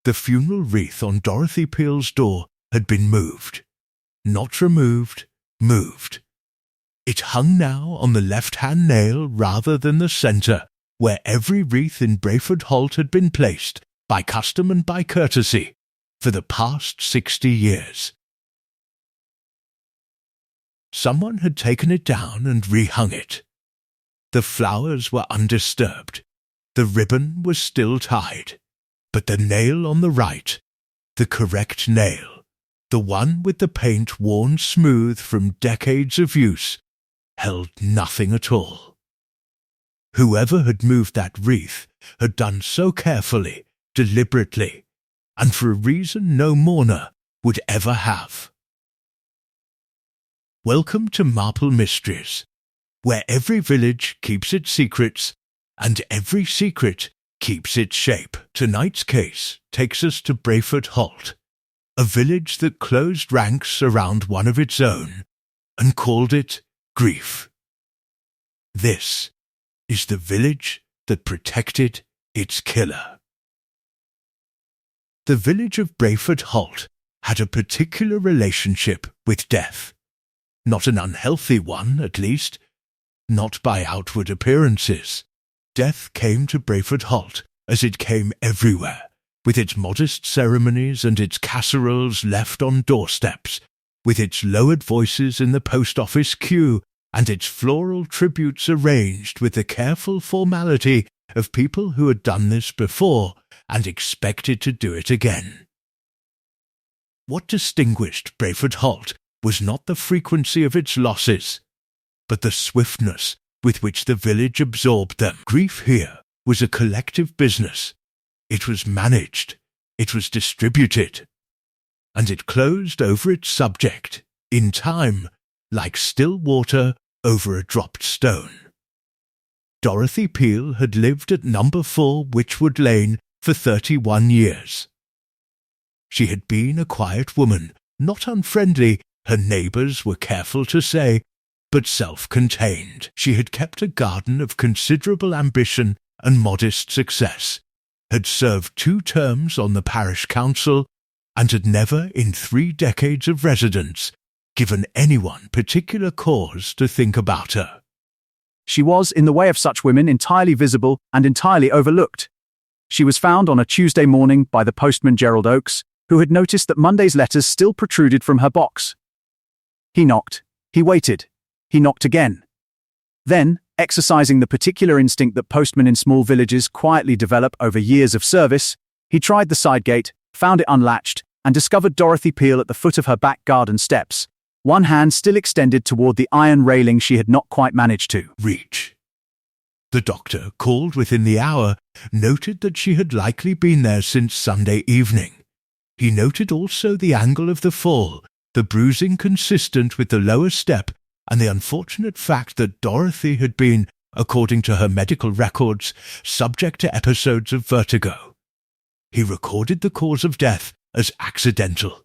The funeral wreath on Dorothy Peel's door had been moved. Not removed, moved. It hung now on the left-hand nail rather than the centre, where every wreath in Brayford Holt had been placed, by custom and by courtesy, for the past 60 years. Someone had taken it down and rehung it. The flowers were undisturbed. The ribbon was still tied. But the nail on the right, the correct nail, the one with the paint worn smooth from decades of use, held nothing at all. Whoever had moved that wreath had done so carefully, deliberately, and for a reason no mourner would ever have. Welcome to Marple Mysteries, where every village keeps its secrets, and every secret keeps its shape. Tonight's case takes us to Brayford Holt, a village that closed ranks around one of its own and called it grief. This is the village that protected its killer. The village of Brayford Holt had a particular relationship with death. Not an unhealthy one, at least. Not by outward appearances. Death came to Brayford Holt, as it came everywhere, with its modest ceremonies and its casseroles left on doorsteps, with its lowered voices in the post office queue, and its floral tributes arranged with the careful formality of people who had done this before and expected to do it again. What distinguished Brayford Holt was not the frequency of its losses, but the swiftness with which the village absorbed them. Grief here was a collective business. It was managed, it was distributed, and it closed over its subject, in time, like still water over a dropped stone. Dorothy Peel had lived at number 4 Witchwood Lane for 31 years. She had been a quiet woman, not unfriendly, her neighbours were careful to say, but self-contained. She had kept a garden of considerable ambition and modest success, had served 2 terms on the parish council, and had never, in 3 decades of residence, given anyone particular cause to think about her. She was, in the way of such women, entirely visible and entirely overlooked. She was found on a Tuesday morning by the postman Gerald Oakes, who had noticed that Monday's letters still protruded from her box. He knocked. He waited. He knocked again. Then, exercising the particular instinct that postmen in small villages quietly develop over years of service, he tried the side gate, found it unlatched, and discovered Dorothy Peel at the foot of her back garden steps, one hand still extended toward the iron railing she had not quite managed to reach. The doctor, called within the hour, noted that she had likely been there since Sunday evening. He noted also the angle of the fall, the bruising consistent with the lower step, and the unfortunate fact that Dorothy had been, according to her medical records, subject to episodes of vertigo. He recorded the cause of death as accidental.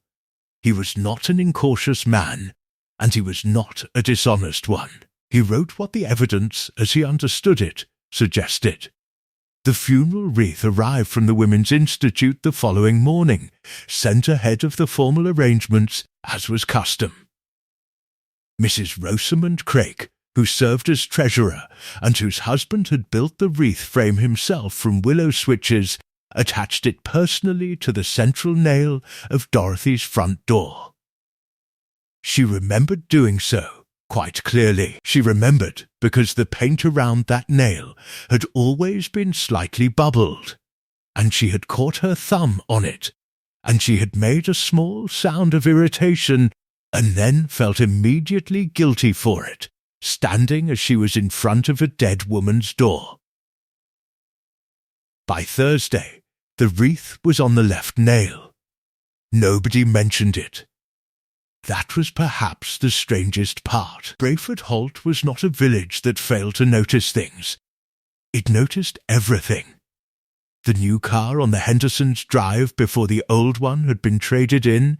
He was not an incautious man, and he was not a dishonest one. He wrote what the evidence, as he understood it, suggested. The funeral wreath arrived from the Women's Institute the following morning, sent ahead of the formal arrangements, as was custom. Mrs. Rosamond Craik, who served as treasurer, and whose husband had built the wreath frame himself from willow switches, attached it personally to the central nail of Dorothy's front door. She remembered doing so, quite clearly. She remembered because the paint around that nail had always been slightly bubbled, and she had caught her thumb on it, and she had made a small sound of irritation, and then felt immediately guilty for it, standing as she was in front of a dead woman's door. By Thursday, the wreath was on the left nail. Nobody mentioned it. That was perhaps the strangest part. Brayford Holt was not a village that failed to notice things. It noticed everything. The new car on the Henderson's drive before the old one had been traded in,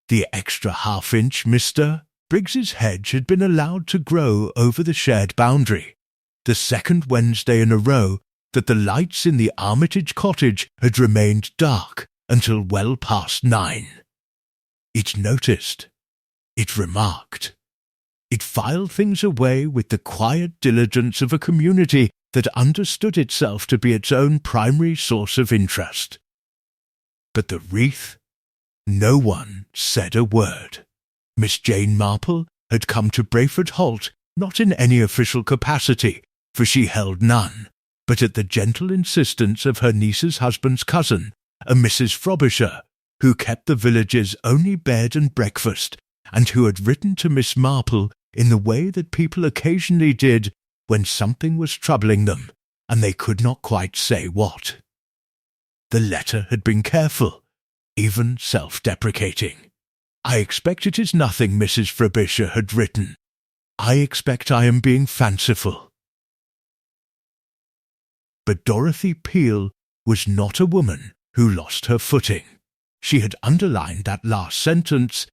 the extra half-inch Mr. Briggs's hedge had been allowed to grow over the shared boundary, the second Wednesday in a row that the lights in the Armitage cottage had remained dark until well past 9. It noticed. It remarked. It filed things away with the quiet diligence of a community that understood itself to be its own primary source of interest. But the wreath? No one said a word. Miss Jane Marple had come to Brayford Holt not in any official capacity, for she held none, but at the gentle insistence of her niece's husband's cousin, a Mrs. Frobisher, who kept the village's only bed and breakfast, and who had written to Miss Marple in the way that people occasionally did when something was troubling them, and they could not quite say what. The letter had been careful, even self-deprecating. "I expect it is nothing Mrs. Frobisher had written. I expect I am being fanciful." But Dorothy Peel was not a woman who lost her footing. She had underlined that last sentence,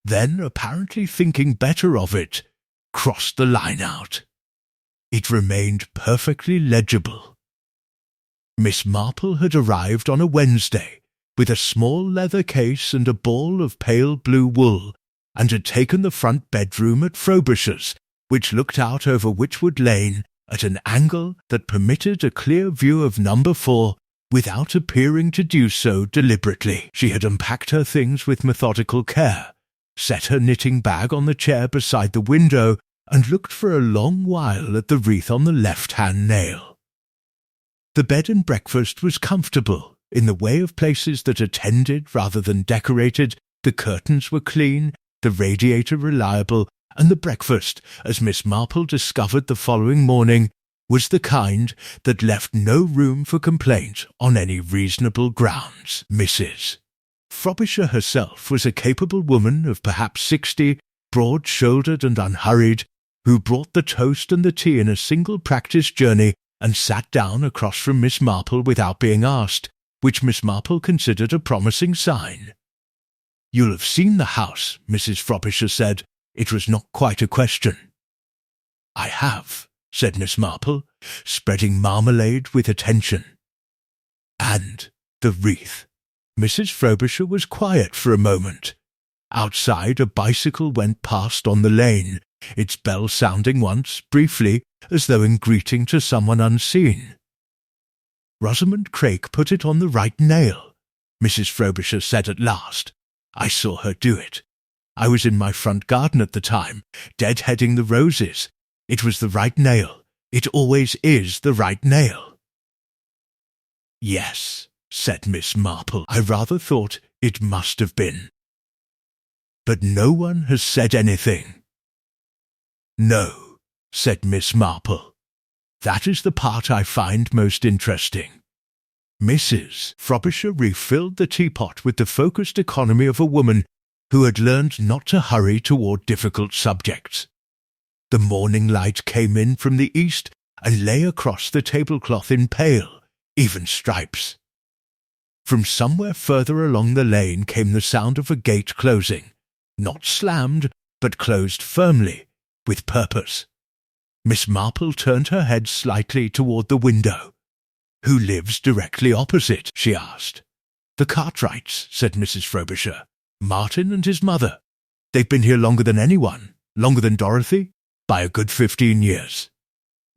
then, apparently thinking better of it, crossed the line out. It remained perfectly legible. Miss Marple had arrived on a Wednesday, with a small leather case and a ball of pale blue wool, and had taken the front bedroom at Frobisher's, which looked out over Witchwood Lane at an angle that permitted a clear view of number 4 without appearing to do so deliberately. She had unpacked her things with methodical care, set her knitting bag on the chair beside the window, and looked for a long while at the wreath on the left-hand nail. The bed and breakfast was comfortable, in the way of places that attended rather than decorated. The curtains were clean, the radiator reliable, and the breakfast, as Miss Marple discovered the following morning, was the kind that left no room for complaint on any reasonable grounds. Mrs. Frobisher herself was a capable woman of perhaps 60, broad-shouldered and unhurried, who brought the toast and the tea in a single practice journey and sat down across from Miss Marple without being asked, which Miss Marple considered a promising sign. "You'll have seen the house," Mrs. Frobisher said. It was not quite a question. "I have," said Miss Marple, spreading marmalade with attention. "And the wreath." Mrs. Frobisher was quiet for a moment. Outside, a bicycle went past on the lane, its bell sounding once, briefly, as though in greeting to someone unseen. "Rosamond Craik put it on the right nail," Mrs. Frobisher said at last. "I saw her do it. I was in my front garden at the time, deadheading the roses. It was the right nail. It always is the right nail." "Yes," said Miss Marple. "I rather thought it must have been. But no one has said anything." "No," said Miss Marple. "That is the part I find most interesting." Mrs. Frobisher refilled the teapot with the focused economy of a woman who had learned not to hurry toward difficult subjects. The morning light came in from the east and lay across the tablecloth in pale, even stripes. From somewhere further along the lane came the sound of a gate closing, not slammed, but closed firmly, with purpose. Miss Marple turned her head slightly toward the window. "Who lives directly opposite?" she asked. "The Cartwrights," said Mrs. Frobisher. "Martin and his mother. They've been here longer than anyone, longer than Dorothy, by a good 15 years.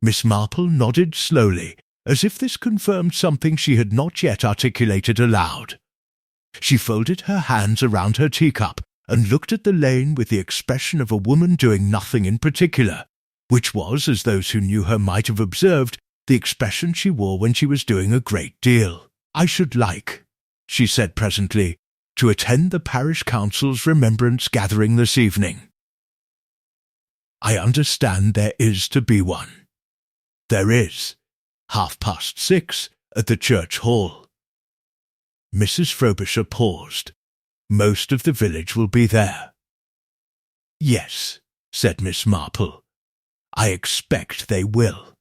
Miss Marple nodded slowly, as if this confirmed something she had not yet articulated aloud. She folded her hands around her teacup and looked at the lane with the expression of a woman doing nothing in particular, which was, as those who knew her might have observed, the expression she wore when she was doing a great deal. "I should like," she said presently, "to attend the parish council's remembrance gathering this evening." "I understand there is to be one." "There is. 6:30 at the church hall." Mrs. Frobisher paused. "Most of the village will be there." "Yes," said Miss Marple. "I expect they will."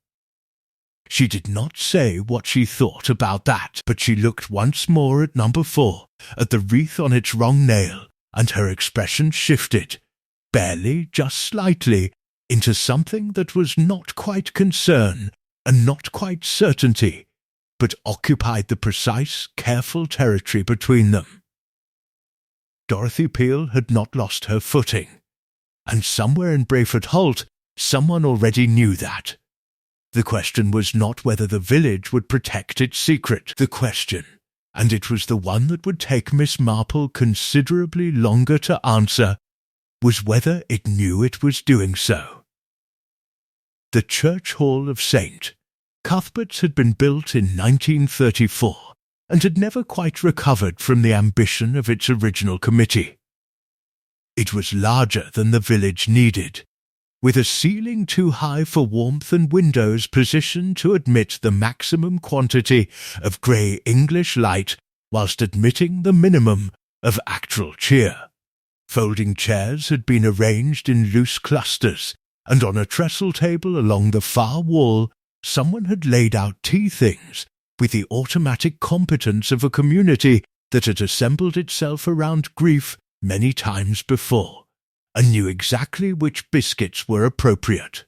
She did not say what she thought about that, but she looked once more at number 4, at the wreath on its wrong nail, and her expression shifted, barely, just slightly, into something that was not quite concern and not quite certainty, but occupied the precise, careful territory between them. Dorothy Peel had not lost her footing, and somewhere in Brayford Holt, someone already knew that. The question was not whether the village would protect its secret. The question, and it was the one that would take Miss Marple considerably longer to answer, was whether it knew it was doing so. The Church Hall of St. Cuthbert's had been built in 1934 and had never quite recovered from the ambition of its original committee. It was larger than the village needed, with a ceiling too high for warmth and windows positioned to admit the maximum quantity of grey English light whilst admitting the minimum of actual cheer. Folding chairs had been arranged in loose clusters, and on a trestle table along the far wall someone had laid out tea things with the automatic competence of a community that had assembled itself around grief many times before, and knew exactly which biscuits were appropriate.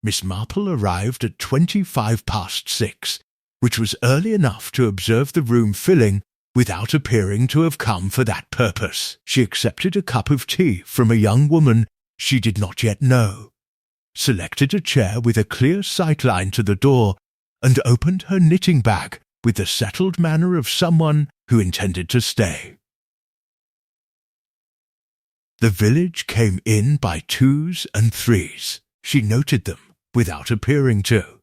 Miss Marple arrived at 6:25, which was early enough to observe the room filling without appearing to have come for that purpose. She accepted a cup of tea from a young woman she did not yet know, selected a chair with a clear sightline to the door, and opened her knitting bag with the settled manner of someone who intended to stay. The village came in by 2s and 3s. She noted them without appearing to.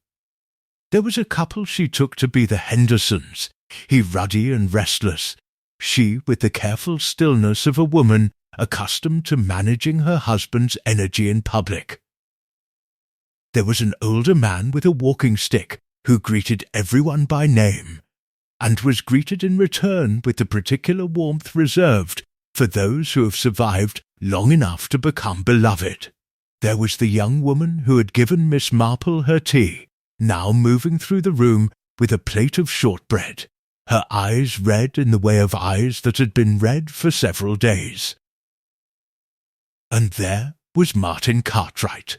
There was a couple she took to be the Hendersons, he ruddy and restless, she with the careful stillness of a woman accustomed to managing her husband's energy in public. There was an older man with a walking stick who greeted everyone by name, and was greeted in return with the particular warmth reserved for those who have survived long enough to become beloved. There was the young woman who had given Miss Marple her tea, now moving through the room with a plate of shortbread, her eyes red in the way of eyes that had been red for several days. And there was Martin Cartwright.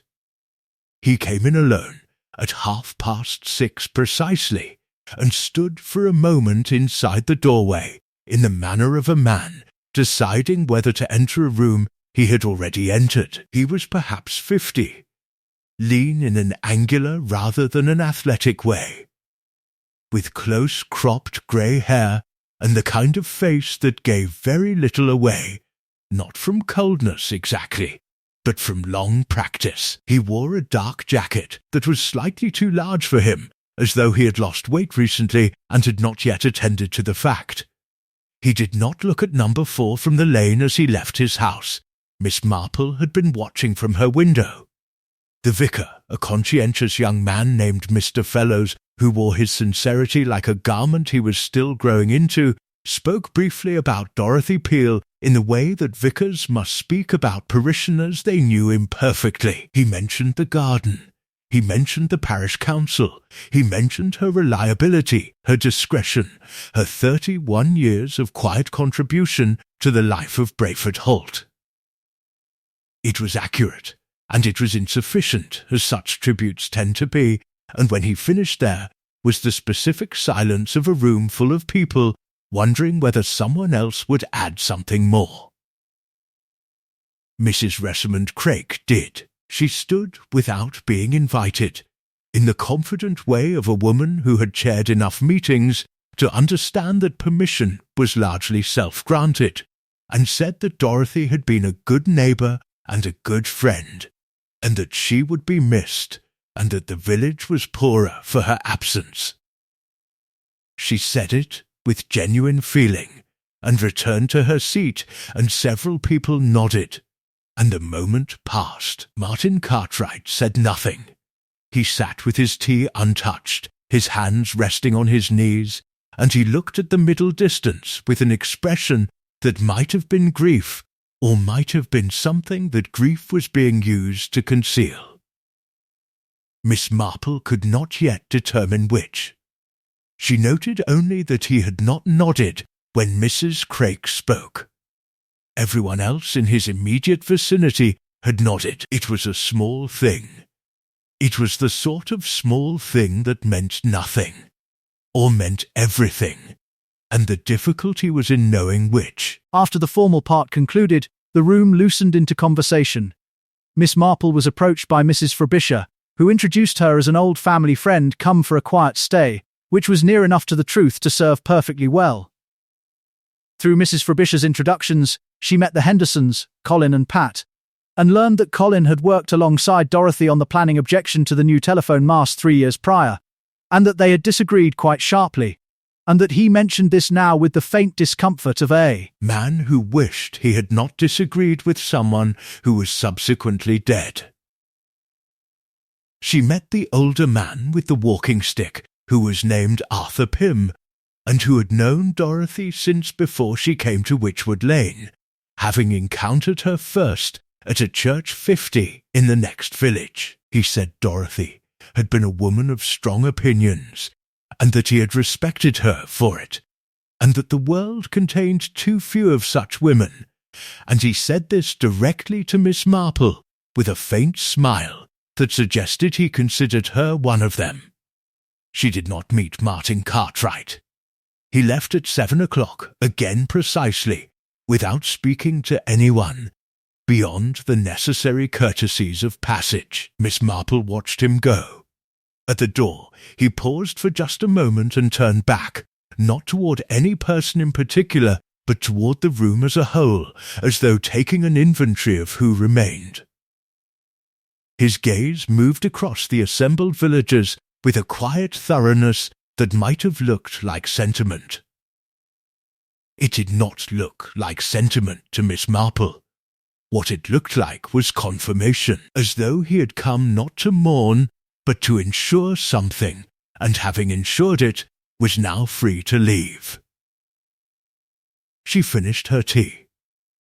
He came in alone at 6:30 precisely, and stood for a moment inside the doorway in the manner of a man deciding whether to enter a room he had already entered. He was perhaps 50, lean in an angular rather than an athletic way, with close cropped grey hair and the kind of face that gave very little away, not from coldness exactly, but from long practice. He wore a dark jacket that was slightly too large for him, as though he had lost weight recently and had not yet attended to the fact. He did not look at number 4 from the lane as he left his house. Miss Marple had been watching from her window. The vicar, a conscientious young man named Mr. Fellows, who wore his sincerity like a garment he was still growing into, spoke briefly about Dorothy Peel in the way that vicars must speak about parishioners they knew imperfectly. He mentioned the garden. He mentioned the parish council. He mentioned her reliability, her discretion, her 31 years of quiet contribution to the life of Brayford Holt. It was accurate, and it was insufficient, as such tributes tend to be, and when he finished there was the specific silence of a room full of people wondering whether someone else would add something more. Mrs. Ressamond Craik did. She stood without being invited, in the confident way of a woman who had chaired enough meetings to understand that permission was largely self-granted, and said that Dorothy had been a good neighbour and a good friend, and that she would be missed, and that the village was poorer for her absence. She said it with genuine feeling, and returned to her seat, and several people nodded, and the moment passed. Martin Cartwright said nothing. He sat with his tea untouched, his hands resting on his knees, and he looked at the middle distance with an expression that might have been grief, or might have been something that grief was being used to conceal. Miss Marple could not yet determine which. She noted only that he had not nodded when Mrs. Craik spoke. Everyone else in his immediate vicinity had nodded. It was a small thing. It was the sort of small thing that meant nothing. or meant everything, and the difficulty was in knowing which. After the formal part concluded, the room loosened into conversation. Miss Marple was approached by Mrs. Frobisher, who introduced her as an old family friend come for a quiet stay, which was near enough to the truth to serve perfectly well. Through Mrs. Frobisher's introductions, she met the Hendersons, Colin and Pat, and learned that Colin had worked alongside Dorothy on the planning objection to the new telephone mast 3 years prior, and that they had disagreed quite sharply, and that he mentioned this now with the faint discomfort of a man who wished he had not disagreed with someone who was subsequently dead. She met the older man with the walking stick, who was named Arthur Pym, and who had known Dorothy since before she came to Witchwood Lane, having encountered her first at a church 50 in the next village. He said Dorothy had been a woman of strong opinions, and that he had respected her for it, and that the world contained too few of such women, and he said this directly to Miss Marple, with a faint smile that suggested he considered her one of them. She did not meet Martin Cartwright. He left at 7 o'clock, again precisely, without speaking to anyone, beyond the necessary courtesies of passage. Miss Marple watched him go. At the door, he paused for just a moment and turned back, not toward any person in particular, but toward the room as a whole, as though taking an inventory of who remained. His gaze moved across the assembled villagers with a quiet thoroughness that might have looked like sentiment. It did not look like sentiment to Miss Marple. What it looked like was confirmation, as though he had come not to mourn, but to ensure something, and having ensured it, was now free to leave. She finished her tea.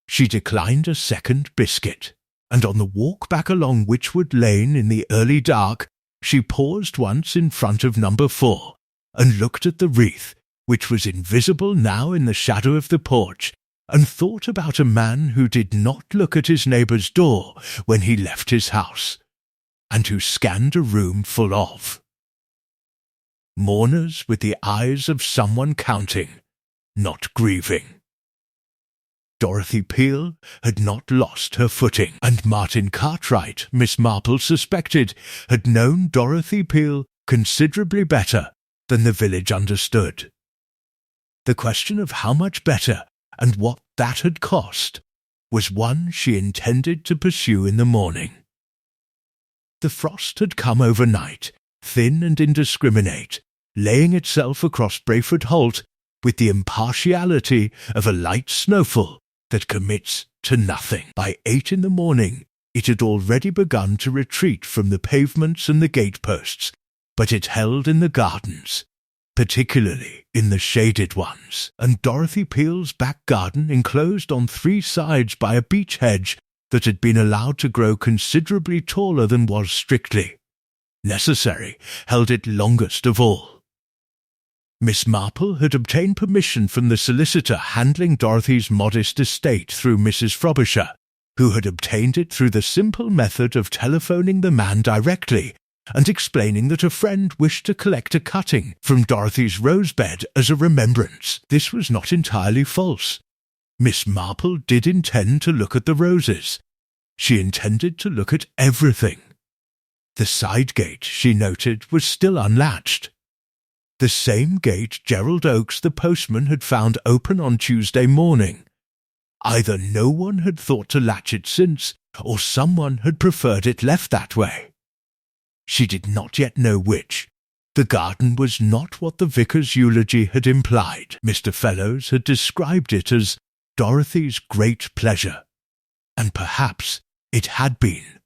She declined a second biscuit, and on the walk back along Witchwood Lane in the early dark, she paused once in front of number 4, and looked at the wreath, which was invisible now in the shadow of the porch, and thought about a man who did not look at his neighbour's door when he left his house, and who scanned a room full of mourners with the eyes of someone counting, not grieving. Dorothy Peel had not lost her footing, and Martin Cartwright, Miss Marple suspected, had known Dorothy Peel considerably better than the village understood. The question of how much better and what that had cost was one she intended to pursue in the morning. The frost had come overnight, thin and indiscriminate, laying itself across Brayford Holt with the impartiality of a light snowfall that commits to nothing. By 8 in the morning, it had already begun to retreat from the pavements and the gateposts, but it held in the gardens, particularly in the shaded ones, and Dorothy Peel's back garden, enclosed on 3 sides by a beech hedge that had been allowed to grow considerably taller than was strictly necessary, held it longest of all. Miss Marple had obtained permission from the solicitor handling Dorothy's modest estate through Mrs. Frobisher, who had obtained it through the simple method of telephoning the man directly and explaining that a friend wished to collect a cutting from Dorothy's rosebed as a remembrance. This was not entirely false. Miss Marple did intend to look at the roses. She intended to look at everything. The side gate, she noted, was still unlatched. The same gate Gerald Oakes, the postman, had found open on Tuesday morning. Either no one had thought to latch it since, or someone had preferred it left that way. She did not yet know which. The garden was not what the vicar's eulogy had implied. Mr. Fellows had described it as Dorothy's great pleasure, and perhaps it had been,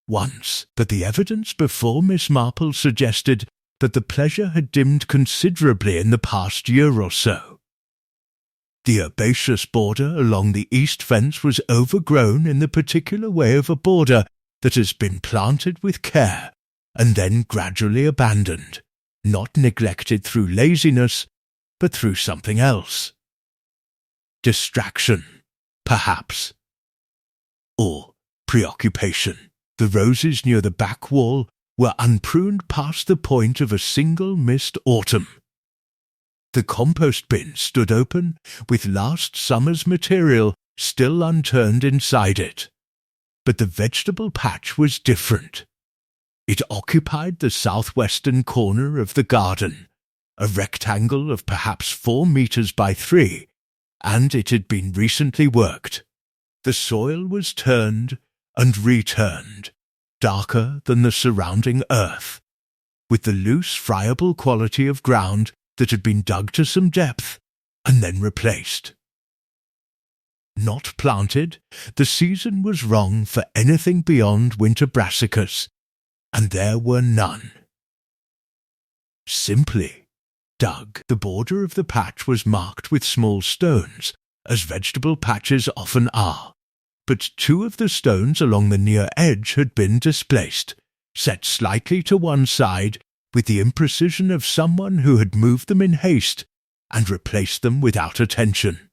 once, but the evidence before Miss Marple suggested that the pleasure had dimmed considerably in the past year or so. The herbaceous border along the east fence was overgrown in the particular way of a border that has been planted with care and then gradually abandoned, not neglected through laziness, but through something else. Distraction, perhaps, or preoccupation. The roses near the back wall were unpruned past the point of a single missed autumn. The compost bin stood open, with last summer's material still unturned inside it. But the vegetable patch was different. It occupied the southwestern corner of the garden, a rectangle of perhaps 4 meters by 3, and it had been recently worked. The soil was turned and returned, darker than the surrounding earth, with the loose, friable quality of ground that had been dug to some depth and then replaced. Not planted, the season was wrong for anything beyond winter brassicas, and there were none. Simply dug. The border of the patch was marked with small stones, as vegetable patches often are, but 2 of the stones along the near edge had been displaced, set slightly to one side with the imprecision of someone who had moved them in haste and replaced them without attention.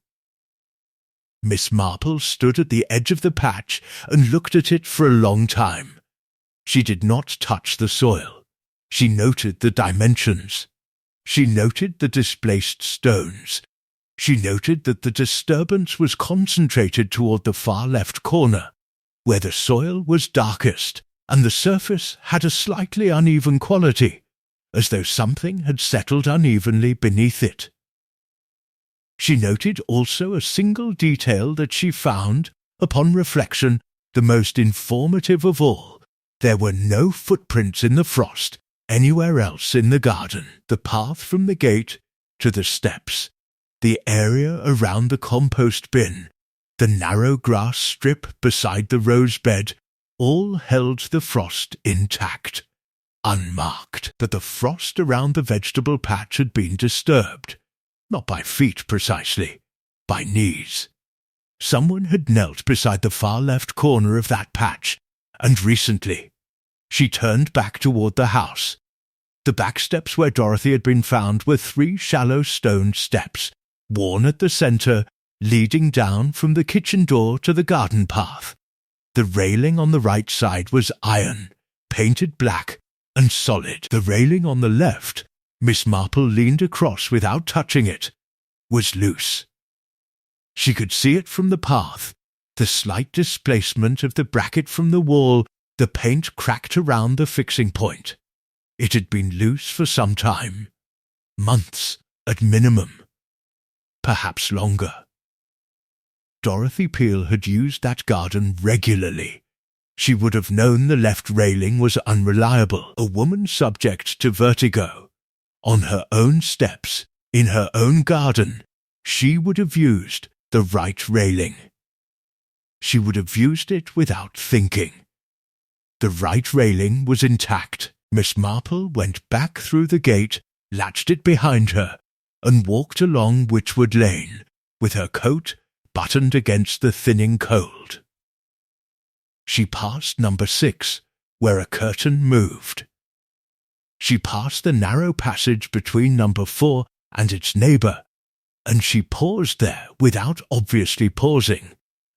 Miss Marple stood at the edge of the patch and looked at it for a long time. She did not touch the soil. She noted the dimensions. She noted the displaced stones. She noted that the disturbance was concentrated toward the far left corner, where the soil was darkest and the surface had a slightly uneven quality, as though something had settled unevenly beneath it. She noted also a single detail that she found, upon reflection, the most informative of all. There were no footprints in the frost anywhere else in the garden. The path from the gate to the steps, the area around the compost bin, the narrow grass strip beside the rose bed, all held the frost intact, unmarked. That the frost around the vegetable patch had been disturbed. Not by feet precisely, by knees. Someone had knelt beside the far left corner of that patch, and recently. She turned back toward the house. The back steps where Dorothy had been found were 3 shallow stone steps, worn at the centre, leading down from the kitchen door to the garden path. The railing on the right side was iron, painted black and solid. The railing on the left, Miss Marple leaned across without touching it, was loose. She could see it from the path, the slight displacement of the bracket from the wall, the paint cracked around the fixing point. It had been loose for some time, months at minimum, perhaps longer. Dorothy Peel had used that garden regularly. She would have known the left railing was unreliable, a woman subject to vertigo. On her own steps, in her own garden, she would have used the right railing. She would have used it without thinking. The right railing was intact. Miss Marple went back through the gate, latched it behind her, and walked along Witchwood Lane, with her coat buttoned against the thinning cold. She passed number 6, where a curtain moved. She passed the narrow passage between number 4 and its neighbour, and she paused there without obviously pausing,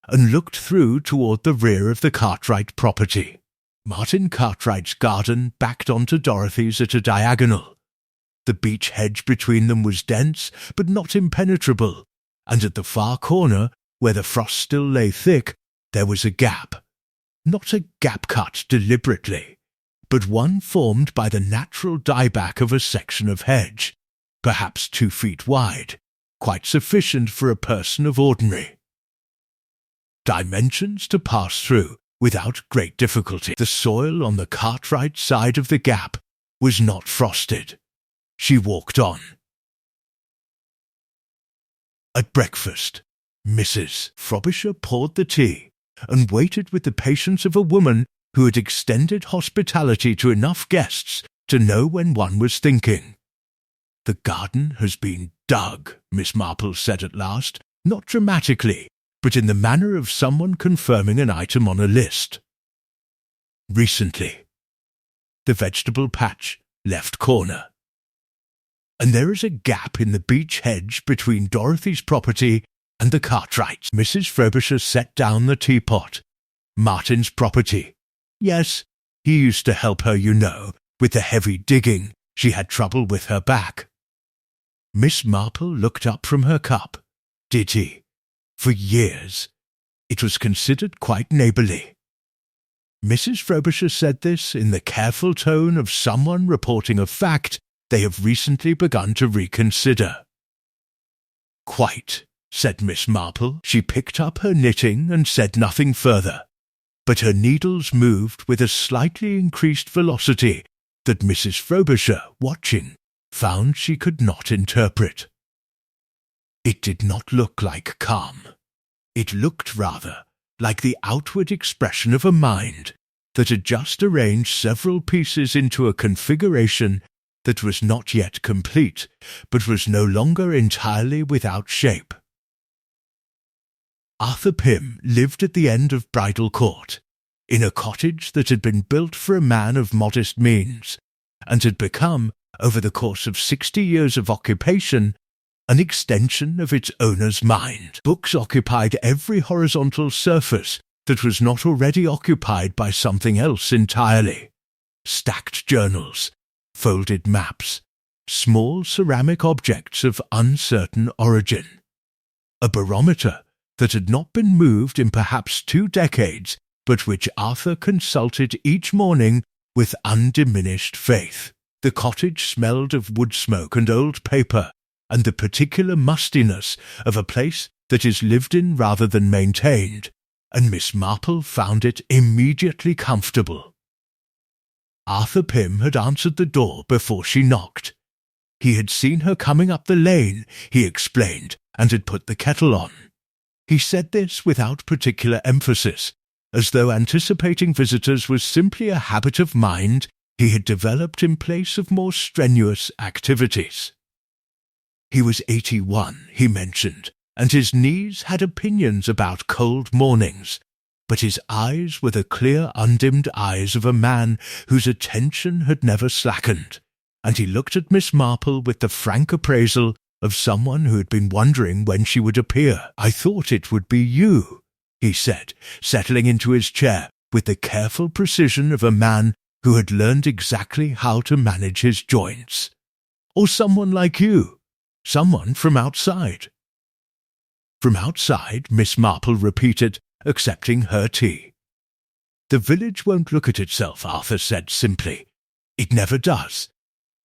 and looked through toward the rear of the Cartwright property. Martin Cartwright's garden backed onto Dorothy's at a diagonal. The beech hedge between them was dense, but not impenetrable, and at the far corner, where the frost still lay thick, there was a gap. Not a gap cut deliberately, but one formed by the natural dieback of a section of hedge, perhaps 2 feet wide, quite sufficient for a person of ordinary dimensions to pass through without great difficulty. The soil on the Cartwright side of the gap was not frosted. She walked on. At breakfast, Mrs. Frobisher poured the tea and waited with the patience of a woman who had extended hospitality to enough guests to know when one was thinking. "The garden has been dug," Miss Marple said at last, not dramatically, but in the manner of someone confirming an item on a list. "Recently. The vegetable patch, left corner. And there is a gap in the beech hedge between Dorothy's property and the Cartwrights." Mrs. Frobisher set down the teapot. "Martin's property. Yes, he used to help her, you know, with the heavy digging. She had trouble with her back." Miss Marple looked up from her cup. Did he? For years. It was considered quite neighbourly. Mrs. Frobisher said this in the careful tone of someone reporting a fact they have recently begun to reconsider. Quite, said Miss Marple. She picked up her knitting and said nothing further, but her needles moved with a slightly increased velocity that Mrs. Frobisher, watching, found she could not interpret. It did not look like calm. It looked rather like the outward expression of a mind that had just arranged several pieces into a configuration that was not yet complete, but was no longer entirely without shape. Arthur Pym lived at the end of Bridal Court, in a cottage that had been built for a man of modest means, and had become, over the course of 60 years of occupation, an extension of its owner's mind. Books occupied every horizontal surface that was not already occupied by something else entirely. Stacked journals, folded maps, small ceramic objects of uncertain origin. A barometer that had not been moved in perhaps 2 decades, but which Arthur consulted each morning with undiminished faith. The cottage smelled of wood smoke and old paper, and the particular mustiness of a place that is lived in rather than maintained, and Miss Marple found it immediately comfortable. Arthur Pym had answered the door before she knocked. He had seen her coming up the lane, he explained, and had put the kettle on. He said this without particular emphasis, as though anticipating visitors was simply a habit of mind he had developed in place of more strenuous activities. He was 81, he mentioned, and his knees had opinions about cold mornings, but his eyes were the clear, undimmed eyes of a man whose attention had never slackened, and he looked at Miss Marple with the frank appraisal of someone who had been wondering when she would appear. "I thought it would be you," he said, settling into his chair with the careful precision of a man who had learned exactly how to manage his joints. "Or someone like you. Someone from outside." "From outside," Miss Marple repeated, accepting her tea. "The village won't look at itself," Arthur said simply. "It never does.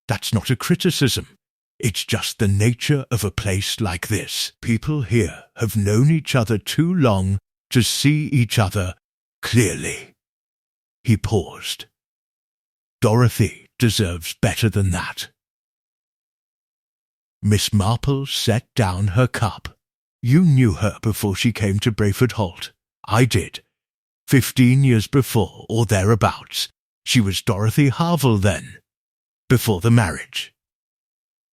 That's not a criticism. It's just the nature of a place like this. People here have known each other too long to see each other clearly." He paused. "Dorothy deserves better than that." Miss Marple set down her cup. "You knew her before she came to Brayford Holt. I did. 15 years before, or thereabouts. She was Dorothy Harville then, before the marriage."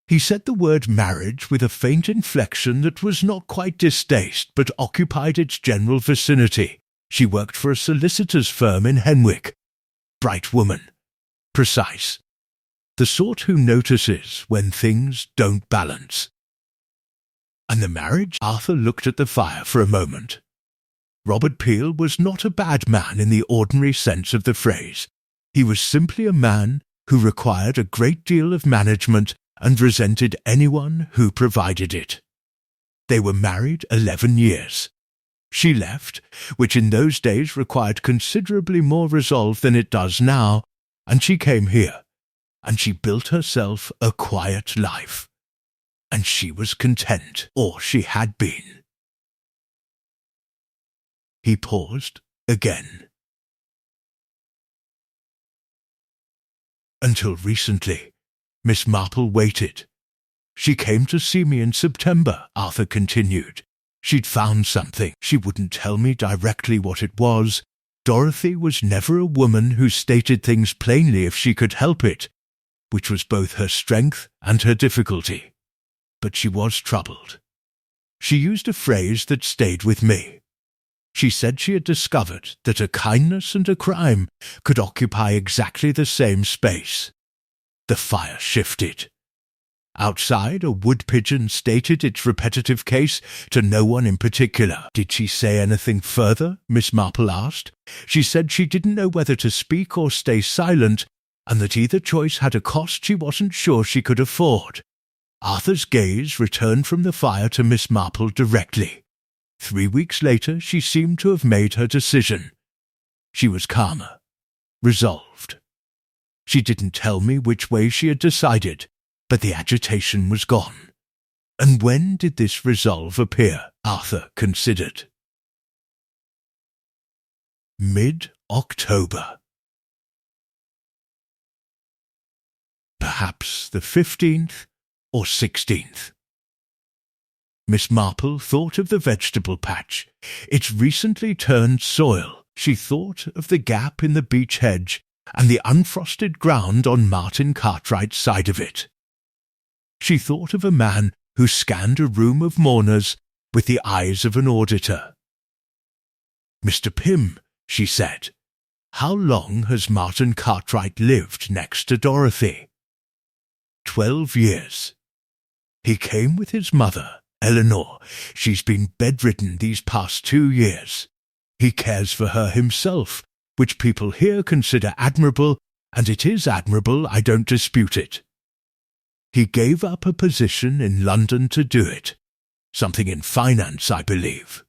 He said the word marriage with a faint inflection that was not quite distaste, but occupied its general vicinity. She worked for a solicitor's firm in Henwick. Bright woman. Precise. The sort who notices when things don't balance. "And the marriage?" Arthur looked at the fire for a moment. Robert Peel was not a bad man in the ordinary sense of the phrase. He was simply a man who required a great deal of management and resented anyone who provided it. They were married 11 years. She left, which in those days required considerably more resolve than it does now, and she came here, and she built herself a quiet life. And she was content, or she had been. He paused again. "Until recently, Miss Marple waited. She came to see me in September," Arthur continued. "She'd found something. She wouldn't tell me directly what it was. Dorothy was never a woman who stated things plainly if she could help it, which was both her strength and her difficulty. But she was troubled. She used a phrase that stayed with me. She said she had discovered that a kindness and a crime could occupy exactly the same space." The fire shifted. Outside, a wood pigeon stated its repetitive case to no one in particular. "Did she say anything further?" Miss Marple asked. "She said she didn't know whether to speak or stay silent, and that either choice had a cost she wasn't sure she could afford." Arthur's gaze returned from the fire to Miss Marple directly. 3 weeks later, she seemed to have made her decision. She was calmer, resolved. She didn't tell me which way she had decided, but the agitation was gone. And when did this resolve appear? Arthur considered. Mid-October. Perhaps the 15th or 16th. Miss Marple thought of the vegetable patch, its recently turned soil. She thought of the gap in the beech hedge and the unfrosted ground on Martin Cartwright's side of it. She thought of a man who scanned a room of mourners with the eyes of an auditor. "Mr. Pym," she said, "how long has Martin Cartwright lived next to Dorothy?" 12 years. He came with his mother, Eleanor. She's been bedridden these past 2 years. He cares for her himself, which people here consider admirable, and it is admirable, I don't dispute it. He gave up a position in London to do it. Something in finance, I believe.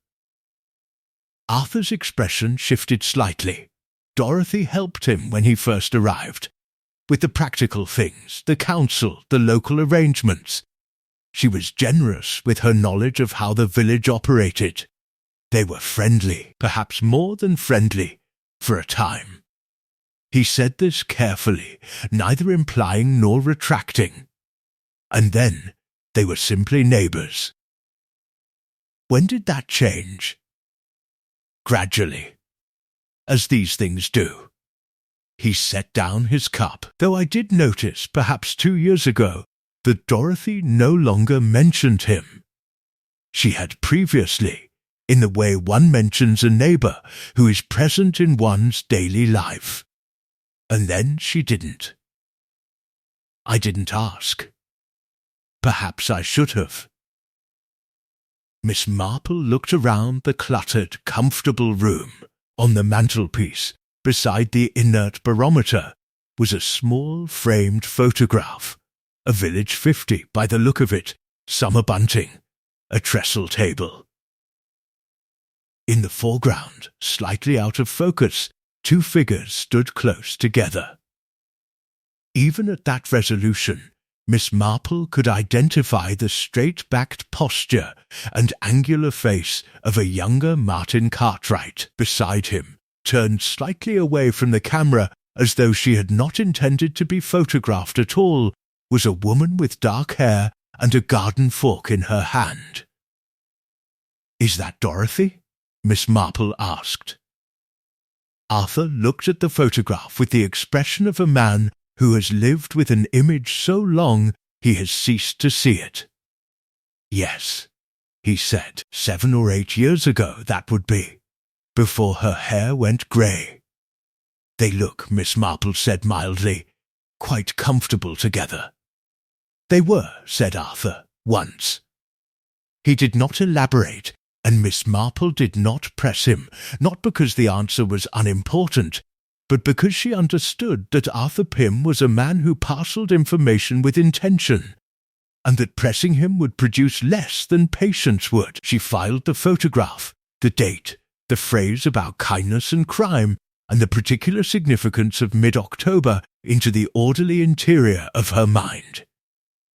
Arthur's expression shifted slightly. Dorothy helped him when he first arrived, with the practical things, the council, the local arrangements. She was generous with her knowledge of how the village operated. They were friendly, perhaps more than friendly, for a time. He said this carefully, neither implying nor retracting. And then they were simply neighbours. When did that change? Gradually, as these things do. He set down his cup, though I did notice, perhaps 2 years ago, that Dorothy no longer mentioned him. She had previously, in the way one mentions a neighbour who is present in one's daily life. And then she didn't. I didn't ask. Perhaps I should have. Miss Marple looked around the cluttered, comfortable room. On the mantelpiece, beside the inert barometer, was a small framed photograph. A village 50 by the look of it, summer bunting, a trestle table. In the foreground, slightly out of focus, 2 figures stood close together. Even at that resolution, Miss Marple could identify the straight-backed posture and angular face of a younger Martin Cartwright. Beside him, turned slightly away from the camera as though she had not intended to be photographed at all, was a woman with dark hair and a garden fork in her hand. "Is that Dorothy?" Miss Marple asked. Arthur looked at the photograph with the expression of a man who has lived with an image so long he has ceased to see it. "Yes," he said, 7 or 8 years ago, that would be, before her hair went grey. "They look," Miss Marple said mildly, "quite comfortable together." "They were," said Arthur, "once." He did not elaborate, and Miss Marple did not press him, not because the answer was unimportant, but because she understood that Arthur Pym was a man who parcelled information with intention, and that pressing him would produce less than patience would. She filed the photograph, the date, the phrase about kindness and crime, and the particular significance of mid-October into the orderly interior of her mind.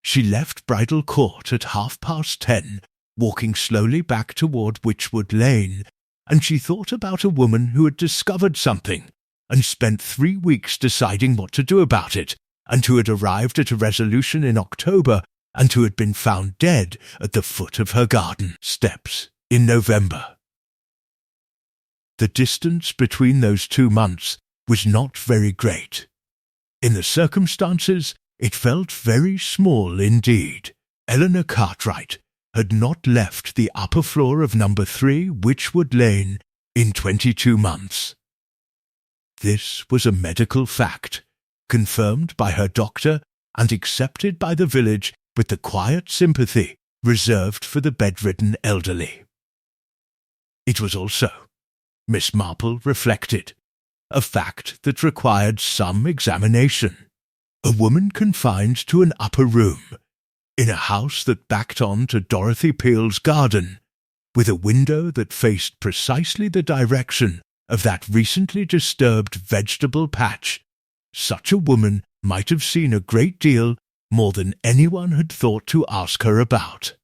She left Bridal Court at 10:30, walking slowly back toward Witchwood Lane, and she thought about a woman who had discovered something and spent 3 weeks deciding what to do about it, and who had arrived at a resolution in October, and who had been found dead at the foot of her garden steps in November. The distance between those 2 months was not very great. In the circumstances, it felt very small indeed. Eleanor Cartwright had not left the upper floor of number 3 Witchwood Lane in 22 months. This was a medical fact, confirmed by her doctor and accepted by the village with the quiet sympathy reserved for the bedridden elderly. It was also, Miss Marple reflected, a fact that required some examination. A woman confined to an upper room. in a house that backed on to Dorothy Peel's garden, with a window that faced precisely the direction of that recently disturbed vegetable patch, such a woman might have seen a great deal more than anyone had thought to ask her about.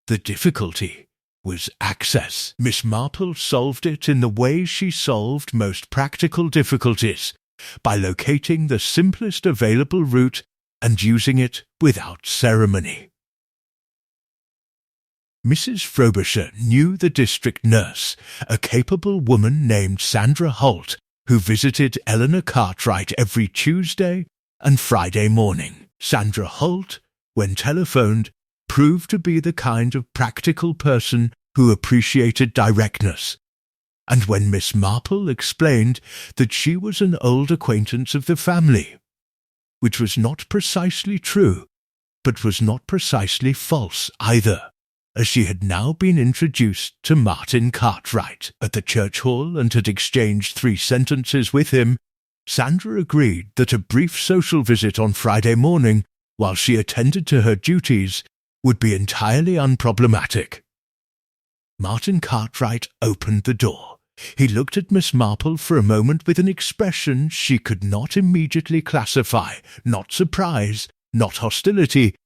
The difficulty was access. Miss Marple solved it in the way she solved most practical difficulties, by locating the simplest available route and using it without ceremony. Mrs. Frobisher knew the district nurse, a capable woman named Sandra Holt, who visited Eleanor Cartwright every Tuesday and Friday morning. Sandra Holt, when telephoned, proved to be the kind of practical person who appreciated directness, and when Miss Marple explained that she was an old acquaintance of the family, which was not precisely true, but was not precisely false either, as she had now been introduced to Martin Cartwright at the church hall and had exchanged 3 sentences with him, Sandra agreed that a brief social visit on Friday morning, while she attended to her duties, would be entirely unproblematic. Martin Cartwright opened the door. He looked at Miss Marple for a moment with an expression she could not immediately classify, not surprise, not hostility,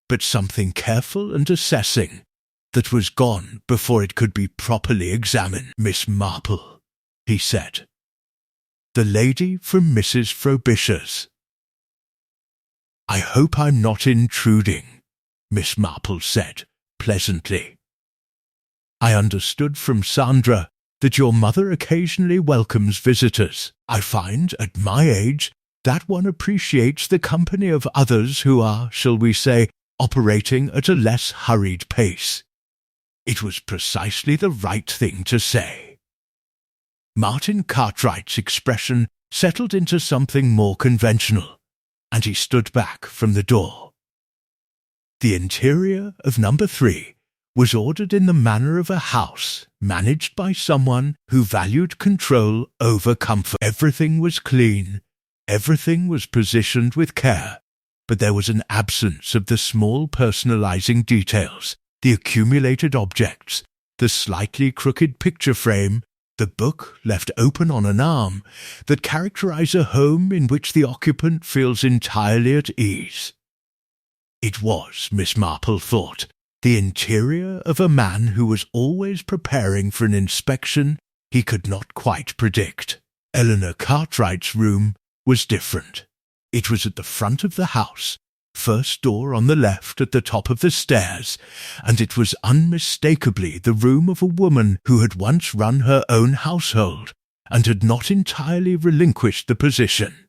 but something careful and assessing, that was gone before it could be properly examined. "Miss Marple," he said. "The lady from Mrs. Frobisher's." "I hope I'm not intruding," Miss Marple said, pleasantly. "I understood from Sandra that your mother occasionally welcomes visitors. I find, at my age, that one appreciates the company of others who are, shall we say, operating at a less hurried pace." It was precisely the right thing to say. Martin Cartwright's expression settled into something more conventional, and he stood back from the door. The interior of number 3 was ordered in the manner of a house managed by someone who valued control over comfort. Everything was clean, everything was positioned with care, but there was an absence of the small personalizing details, the accumulated objects, the slightly crooked picture frame, the book left open on an arm, that characterize a home in which the occupant feels entirely at ease. It was, Miss Marple thought, the interior of a man who was always preparing for an inspection he could not quite predict. Eleanor Cartwright's room was different. It was at the front of the house, first door on the left at the top of the stairs, and it was unmistakably the room of a woman who had once run her own household and had not entirely relinquished the position.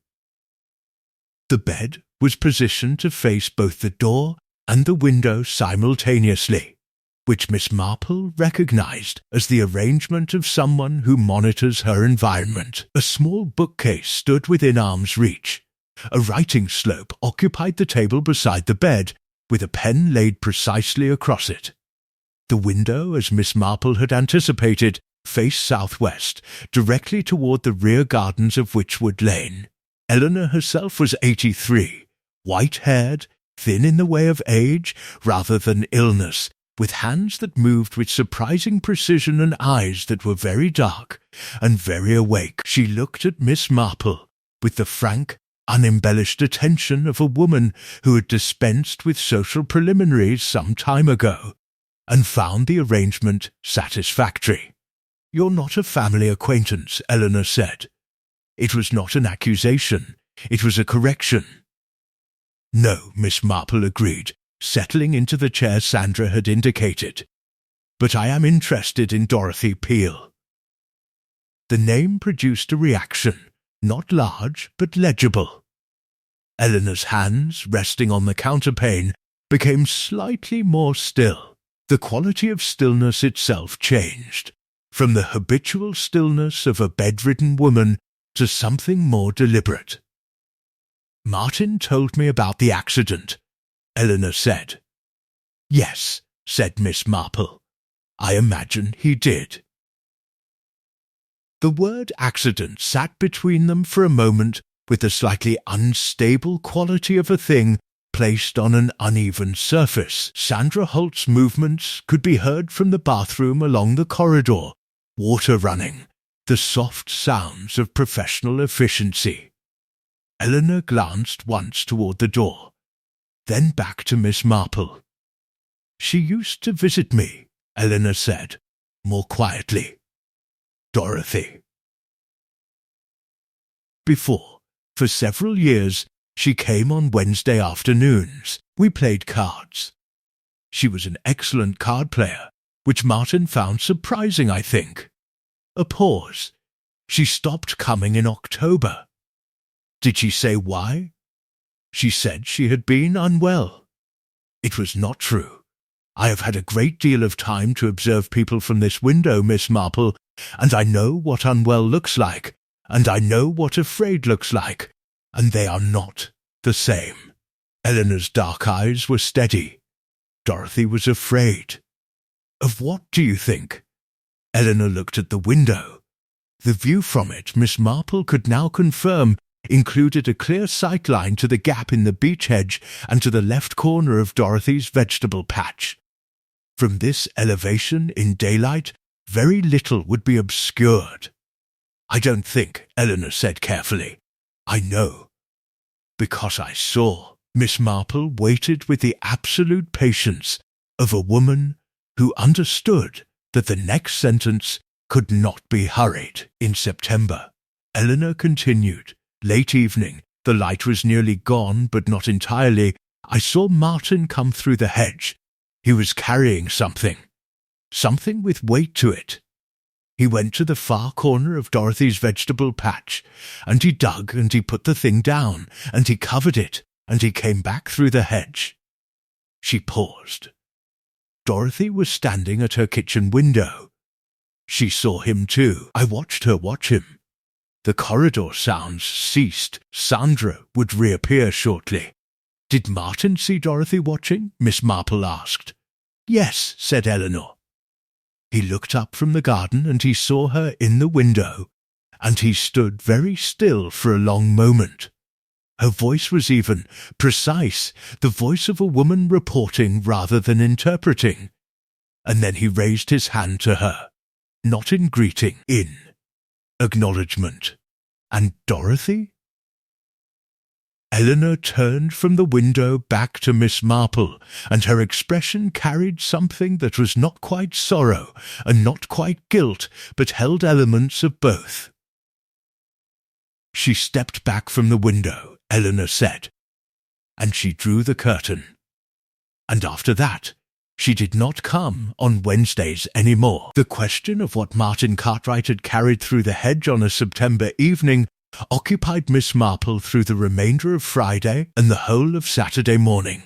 The bed was positioned to face both the door and the window simultaneously, which Miss Marple recognized as the arrangement of someone who monitors her environment. A small bookcase stood within arm's reach. A writing slope occupied the table beside the bed, with a pen laid precisely across it. The window, as Miss Marple had anticipated, faced southwest, directly toward the rear gardens of Witchwood Lane. Eleanor herself was 83, white-haired, thin in the way of age rather than illness, with hands that moved with surprising precision and eyes that were very dark and very awake. She looked at Miss Marple with the frank, unembellished attention of a woman who had dispensed with social preliminaries some time ago, and found the arrangement satisfactory. "You're not a family acquaintance," Eleanor said. It was not an accusation, it was a correction. "No," Miss Marple agreed, settling into the chair Sandra had indicated. "But I am interested in Dorothy Peel." The name produced a reaction, not large but legible. Eleanor's hands, resting on the counterpane, became slightly more still. The quality of stillness itself changed, from the habitual stillness of a bedridden woman to something more deliberate. "Martin told me about the accident," Eleanor said. "Yes," said Miss Marple. "I imagine he did." The word accident sat between them for a moment with the slightly unstable quality of a thing placed on an uneven surface. Sandra Holt's movements could be heard from the bathroom along the corridor, water running, the soft sounds of professional efficiency. Eleanor glanced once toward the door, then back to Miss Marple. "She used to visit me," Eleanor said, more quietly. "Dorothy." Before, for several years, she came on Wednesday afternoons. We played cards. She was an excellent card player, which Martin found surprising, I think. A pause. She stopped coming in October. Did she say why? She said she had been unwell. It was not true. I have had a great deal of time to observe people from this window, Miss Marple, and I know what unwell looks like, and I know what afraid looks like, and they are not the same. Eleanor's dark eyes were steady. Dorothy was afraid. Of what do you think? Eleanor looked at the window. The view from it, Miss Marple could now confirm, included a clear sight line to the gap in the beech hedge and to the left corner of Dorothy's vegetable patch. From this elevation in daylight, very little would be obscured. "I don't think," Eleanor said carefully. "I know. Because I saw." Miss Marple waited with the absolute patience of a woman who understood that the next sentence could not be hurried. In September, Eleanor continued. Late evening, the light was nearly gone, but not entirely. I saw Martin come through the hedge. He was carrying something with weight to it. He went to the far corner of Dorothy's vegetable patch, and he dug and he put the thing down, and he covered it, and he came back through the hedge. She paused. Dorothy was standing at her kitchen window. She saw him too. I watched her watch him. The corridor sounds ceased. Sandra would reappear shortly. "Did Martin see Dorothy watching?" Miss Marple asked. "Yes," said Eleanor. He looked up from the garden and he saw her in the window, and he stood very still for a long moment. Her voice was even, precise, the voice of a woman reporting rather than interpreting. And then he raised his hand to her, not in greeting, in acknowledgement. "And Dorothy?" Eleanor turned from the window back to Miss Marple, and her expression carried something that was not quite sorrow and not quite guilt, but held elements of both. "She stepped back from the window," Eleanor said, "and she drew the curtain. And after that, she did not come on Wednesdays any more." The question of what Martin Cartwright had carried through the hedge on a September evening occupied Miss Marple through the remainder of Friday and the whole of Saturday morning.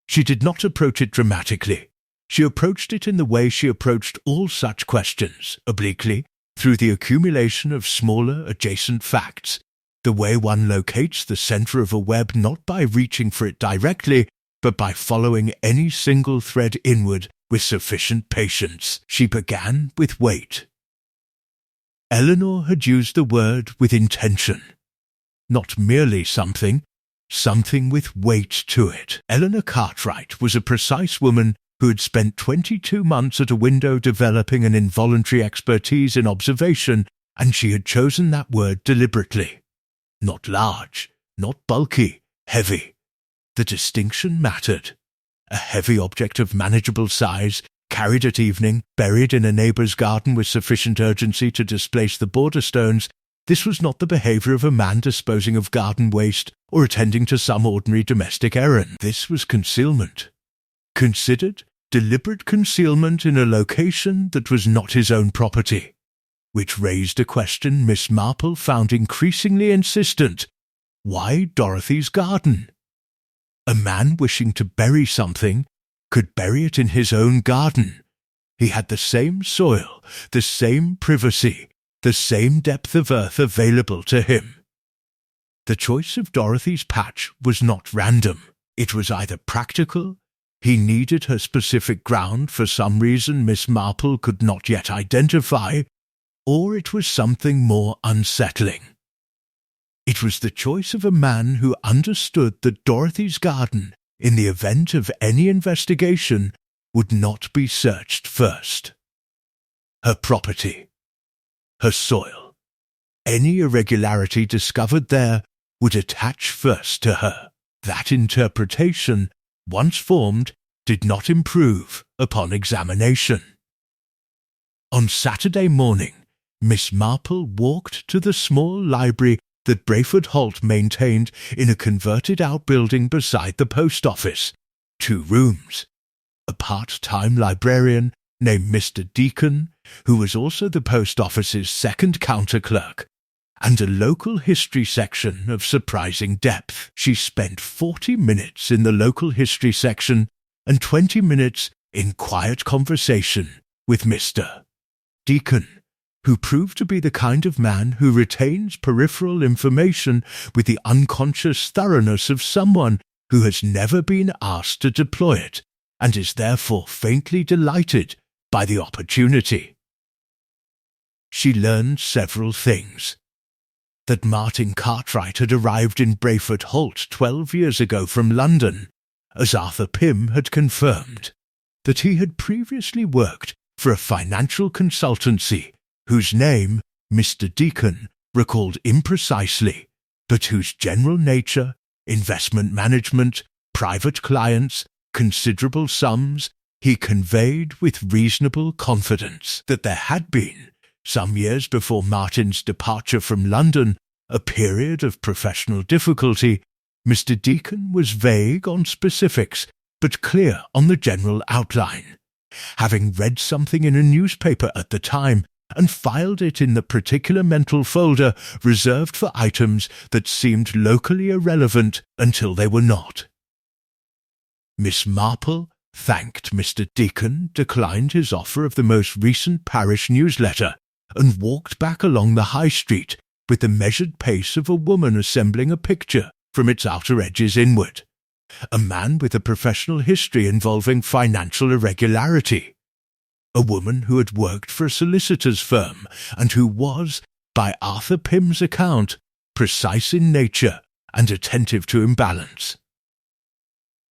She did not approach it dramatically. She approached it in the way she approached all such questions, obliquely, through the accumulation of smaller adjacent facts, the way one locates the center of a web not by reaching for it directly, but by following any single thread inward with sufficient patience. She began with weight. Eleanor had used the word with intention. Not merely something with weight to it. Eleanor Cartwright was a precise woman who had spent 22 months at a window developing an involuntary expertise in observation, and she had chosen that word deliberately. Not large, not bulky, heavy. The distinction mattered. A heavy object of manageable size, carried at evening, buried in a neighbour's garden with sufficient urgency to displace the border stones, this was not the behaviour of a man disposing of garden waste or attending to some ordinary domestic errand. This was concealment. Considered deliberate concealment in a location that was not his own property, which raised a question Miss Marple found increasingly insistent. Why Dorothy's garden? A man wishing to bury something could bury it in his own garden. He had the same soil, the same privacy, the same depth of earth available to him. The choice of Dorothy's patch was not random. It was either practical, he needed her specific ground for some reason Miss Marple could not yet identify, or it was something more unsettling. It was the choice of a man who understood that Dorothy's garden, in the event of any investigation, would not be searched first. Her property, her soil, any irregularity discovered there would attach first to her. That interpretation, once formed, did not improve upon examination. On Saturday morning, Miss Marple walked to the small library that Brayford Holt maintained in a converted outbuilding beside the post office. 2 rooms. A part-time librarian named Mr. Deacon, who was also the post office's second counter clerk, and a local history section of surprising depth. She spent 40 minutes in the local history section and 20 minutes in quiet conversation with Mr. Deacon, who proved to be the kind of man who retains peripheral information with the unconscious thoroughness of someone who has never been asked to deploy it and is therefore faintly delighted by the opportunity. She learned several things. That Martin Cartwright had arrived in Brayford Holt 12 years ago from London, as Arthur Pym had confirmed. That he had previously worked for a financial consultancy whose name Mr. Deacon recalled imprecisely, but whose general nature, investment management, private clients, considerable sums, he conveyed with reasonable confidence. That there had been, some years before Martin's departure from London, a period of professional difficulty. Mr. Deacon was vague on specifics, but clear on the general outline. Having read something in a newspaper at the time, and filed it in the particular mental folder reserved for items that seemed locally irrelevant until they were not. Miss Marple thanked Mr. Deacon, declined his offer of the most recent parish newsletter, and walked back along the High Street with the measured pace of a woman assembling a picture from its outer edges inward. A man with a professional history involving financial irregularity. A woman who had worked for a solicitor's firm and who was, by Arthur Pym's account, precise in nature and attentive to imbalance.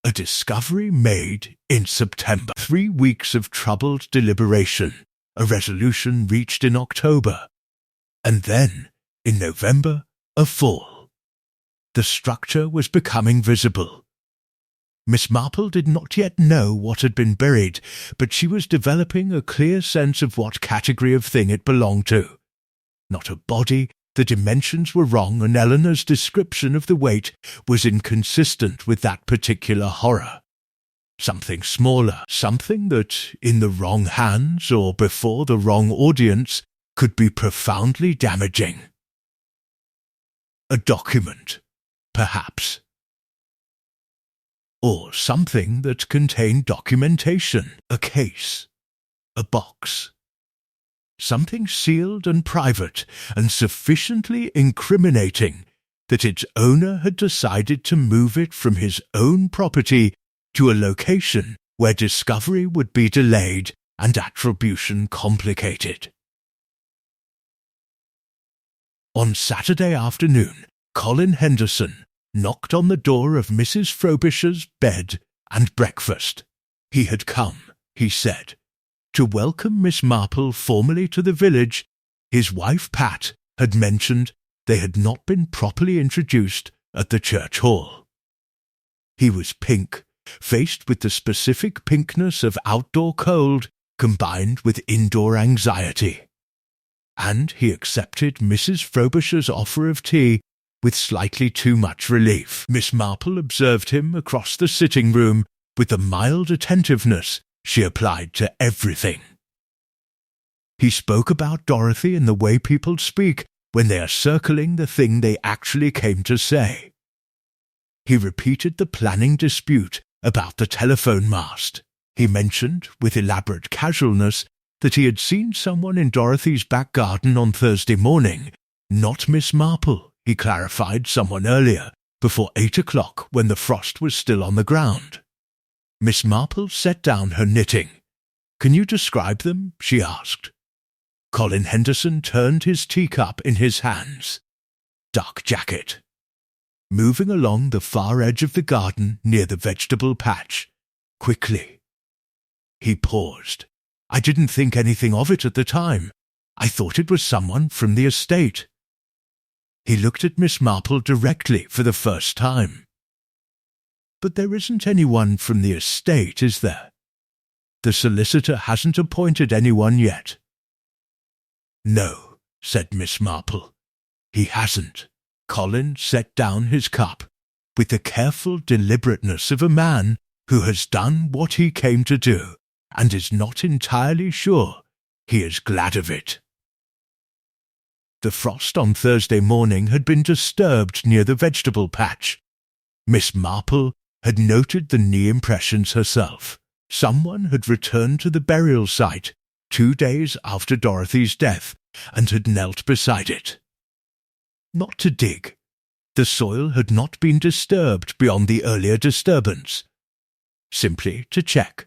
A discovery made in September. 3 weeks of troubled deliberation. A resolution reached in October. And then, in November, a fall. The structure was becoming visible. Miss Marple did not yet know what had been buried, but she was developing a clear sense of what category of thing it belonged to. Not a body, the dimensions were wrong, and Eleanor's description of the weight was inconsistent with that particular horror. Something smaller, something that, in the wrong hands or before the wrong audience, could be profoundly damaging. A document, perhaps. Or something that contained documentation, a case, a box. Something sealed and private and sufficiently incriminating that its owner had decided to move it from his own property to a location where discovery would be delayed and attribution complicated. On Saturday afternoon, Colin Henderson knocked on the door of Mrs. Frobisher's bed and breakfast. He had come, he said, to welcome Miss Marple formally to the village. His wife Pat had mentioned they had not been properly introduced at the church hall. He was pink, faced with the specific pinkness of outdoor cold combined with indoor anxiety. And he accepted Mrs. Frobisher's offer of tea with slightly too much relief. Miss Marple observed him across the sitting room with the mild attentiveness she applied to everything. He spoke about Dorothy in the way people speak when they are circling the thing they actually came to say. He repeated the planning dispute about the telephone mast. He mentioned, with elaborate casualness, that he had seen someone in Dorothy's back garden on Thursday morning, not Miss Marple. He clarified, someone earlier, before 8 o'clock when the frost was still on the ground. Miss Marple set down her knitting. "Can you describe them?" she asked. Colin Henderson turned his teacup in his hands. duck jacket. Moving along the far edge of the garden near the vegetable patch, quickly. He paused. I didn't think anything of it at the time. I thought it was someone from the estate. He looked at Miss Marple directly for the first time. But there isn't anyone from the estate, is there? The solicitor hasn't appointed anyone yet. No, said Miss Marple. He hasn't. Colin set down his cup with the careful deliberateness of a man who has done what he came to do and is not entirely sure he is glad of it. The frost on Thursday morning had been disturbed near the vegetable patch. Miss Marple had noted the knee impressions herself. Someone had returned to the burial site 2 days after Dorothy's death and had knelt beside it. Not to dig. The soil had not been disturbed beyond the earlier disturbance. Simply to check.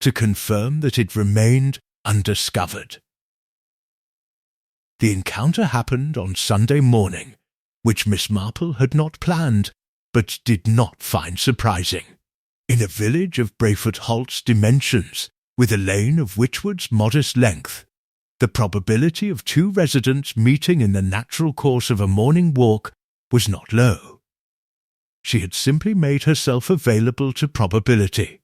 To confirm that it remained undiscovered. The encounter happened on Sunday morning, which Miss Marple had not planned, but did not find surprising. In a village of Brayford Halt's dimensions, with a lane of Witchwood's modest length, the probability of 2 residents meeting in the natural course of a morning walk was not low. She had simply made herself available to probability.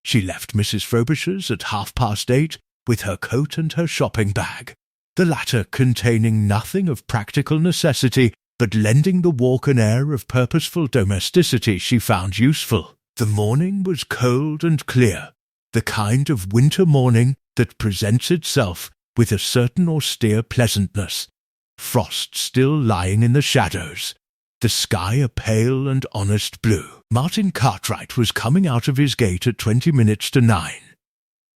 She left Mrs. Frobisher's at 8:30 with her coat and her shopping bag, the latter containing nothing of practical necessity but lending the walk an air of purposeful domesticity she found useful. The morning was cold and clear, the kind of winter morning that presents itself with a certain austere pleasantness, frost still lying in the shadows, the sky a pale and honest blue. Martin Cartwright was coming out of his gate at 9:20.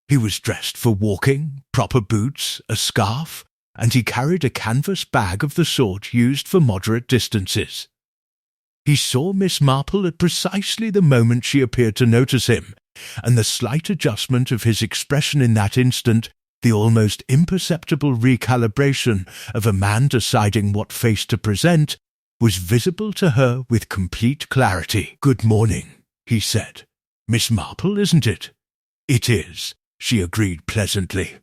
He was dressed for walking, proper boots, a scarf, and he carried a canvas bag of the sort used for moderate distances. He saw Miss Marple at precisely the moment she appeared to notice him, and the slight adjustment of his expression in that instant, the almost imperceptible recalibration of a man deciding what face to present, was visible to her with complete clarity. "Good morning," he said. "Miss Marple, isn't it?" "It is," she agreed pleasantly.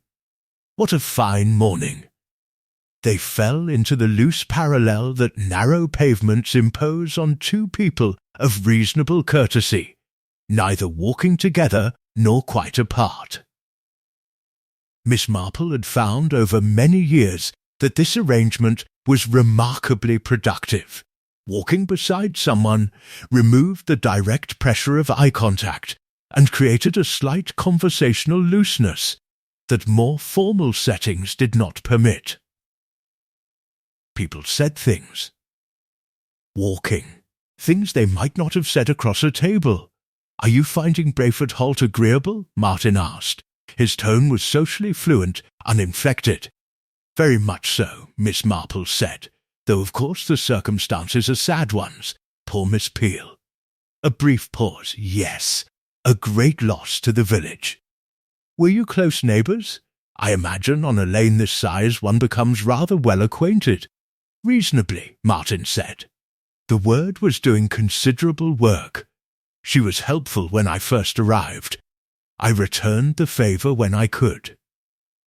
"What a fine morning." They fell into the loose parallel that narrow pavements impose on 2 people of reasonable courtesy, neither walking together nor quite apart. Miss Marple had found over many years that this arrangement was remarkably productive. Walking beside someone removed the direct pressure of eye contact and created a slight conversational looseness that more formal settings did not permit. People said things. Walking. Things they might not have said across a table. "Are you finding Brayford Halt agreeable?" Martin asked. His tone was socially fluent, uninflected. "Very much so," Miss Marple said, "though of course the circumstances are sad ones. Poor Miss Peel." A brief pause. "Yes, a great loss to the village." "Were you close neighbours? I imagine on a lane this size one becomes rather well acquainted." "Reasonably," Martin said. "The word was doing considerable work. She was helpful when I first arrived. I returned the favour when I could.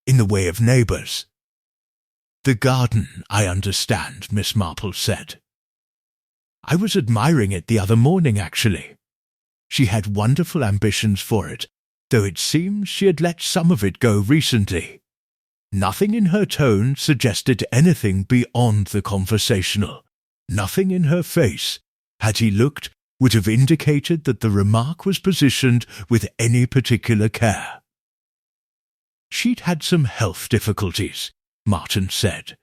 In the way of neighbours." "The garden, I understand," Miss Marple said. "I was admiring it the other morning, actually." She had wonderful ambitions for it, though it seems she had let some of it go recently. Nothing in her tone suggested anything beyond the conversational. Nothing in her face, had he looked, would have indicated that the remark was positioned with any particular care. "She'd had some health difficulties," Martin said.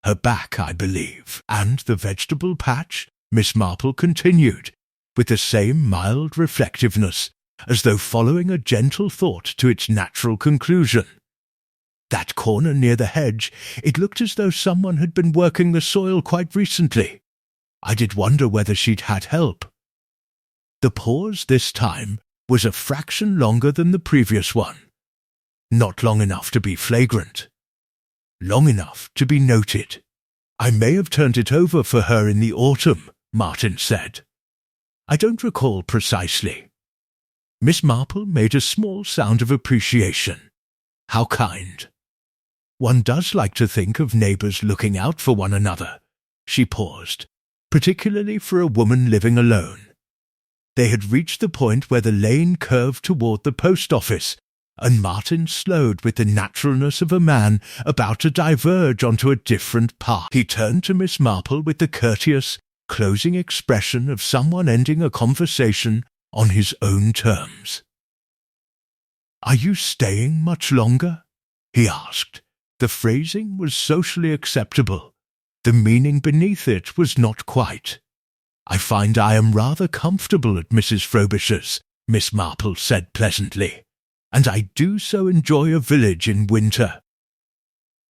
"Her back, I believe, and the vegetable patch," Miss Marple continued, with the same mild reflectiveness, as though following a gentle thought to its natural conclusion. "That corner near the hedge, it looked as though someone had been working the soil quite recently. I did wonder whether she'd had help." The pause this time was a fraction longer than the previous one. Not long enough to be flagrant. Long enough to be noted. I may have turned it over for her in the autumn, Martin said. I don't recall precisely. Miss Marple made a small sound of appreciation. How kind. One does like to think of neighbours looking out for one another. She paused, particularly for a woman living alone. They had reached the point where the lane curved toward the post office, and Martin slowed with the naturalness of a man about to diverge onto a different path. He turned to Miss Marple with the courteous, closing expression of someone ending a conversation on his own terms. "Are you staying much longer?" he asked. The phrasing was socially acceptable. The meaning beneath it was not quite. "I find I am rather comfortable at Mrs. Frobisher's," Miss Marple said pleasantly, "and I do so enjoy a village in winter.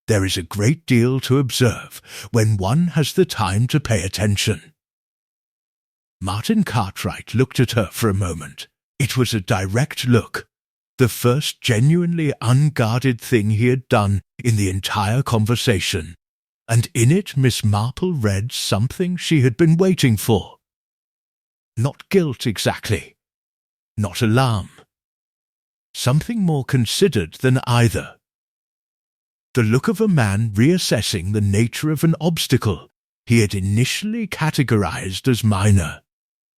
There is a great deal to observe when one has the time to pay attention." Martin Cartwright looked at her for a moment. It was a direct look, the first genuinely unguarded thing he had done in the entire conversation, and in it Miss Marple read something she had been waiting for. Not guilt exactly, not alarm. Something more considered than either. The look of a man reassessing the nature of an obstacle he had initially categorized as minor.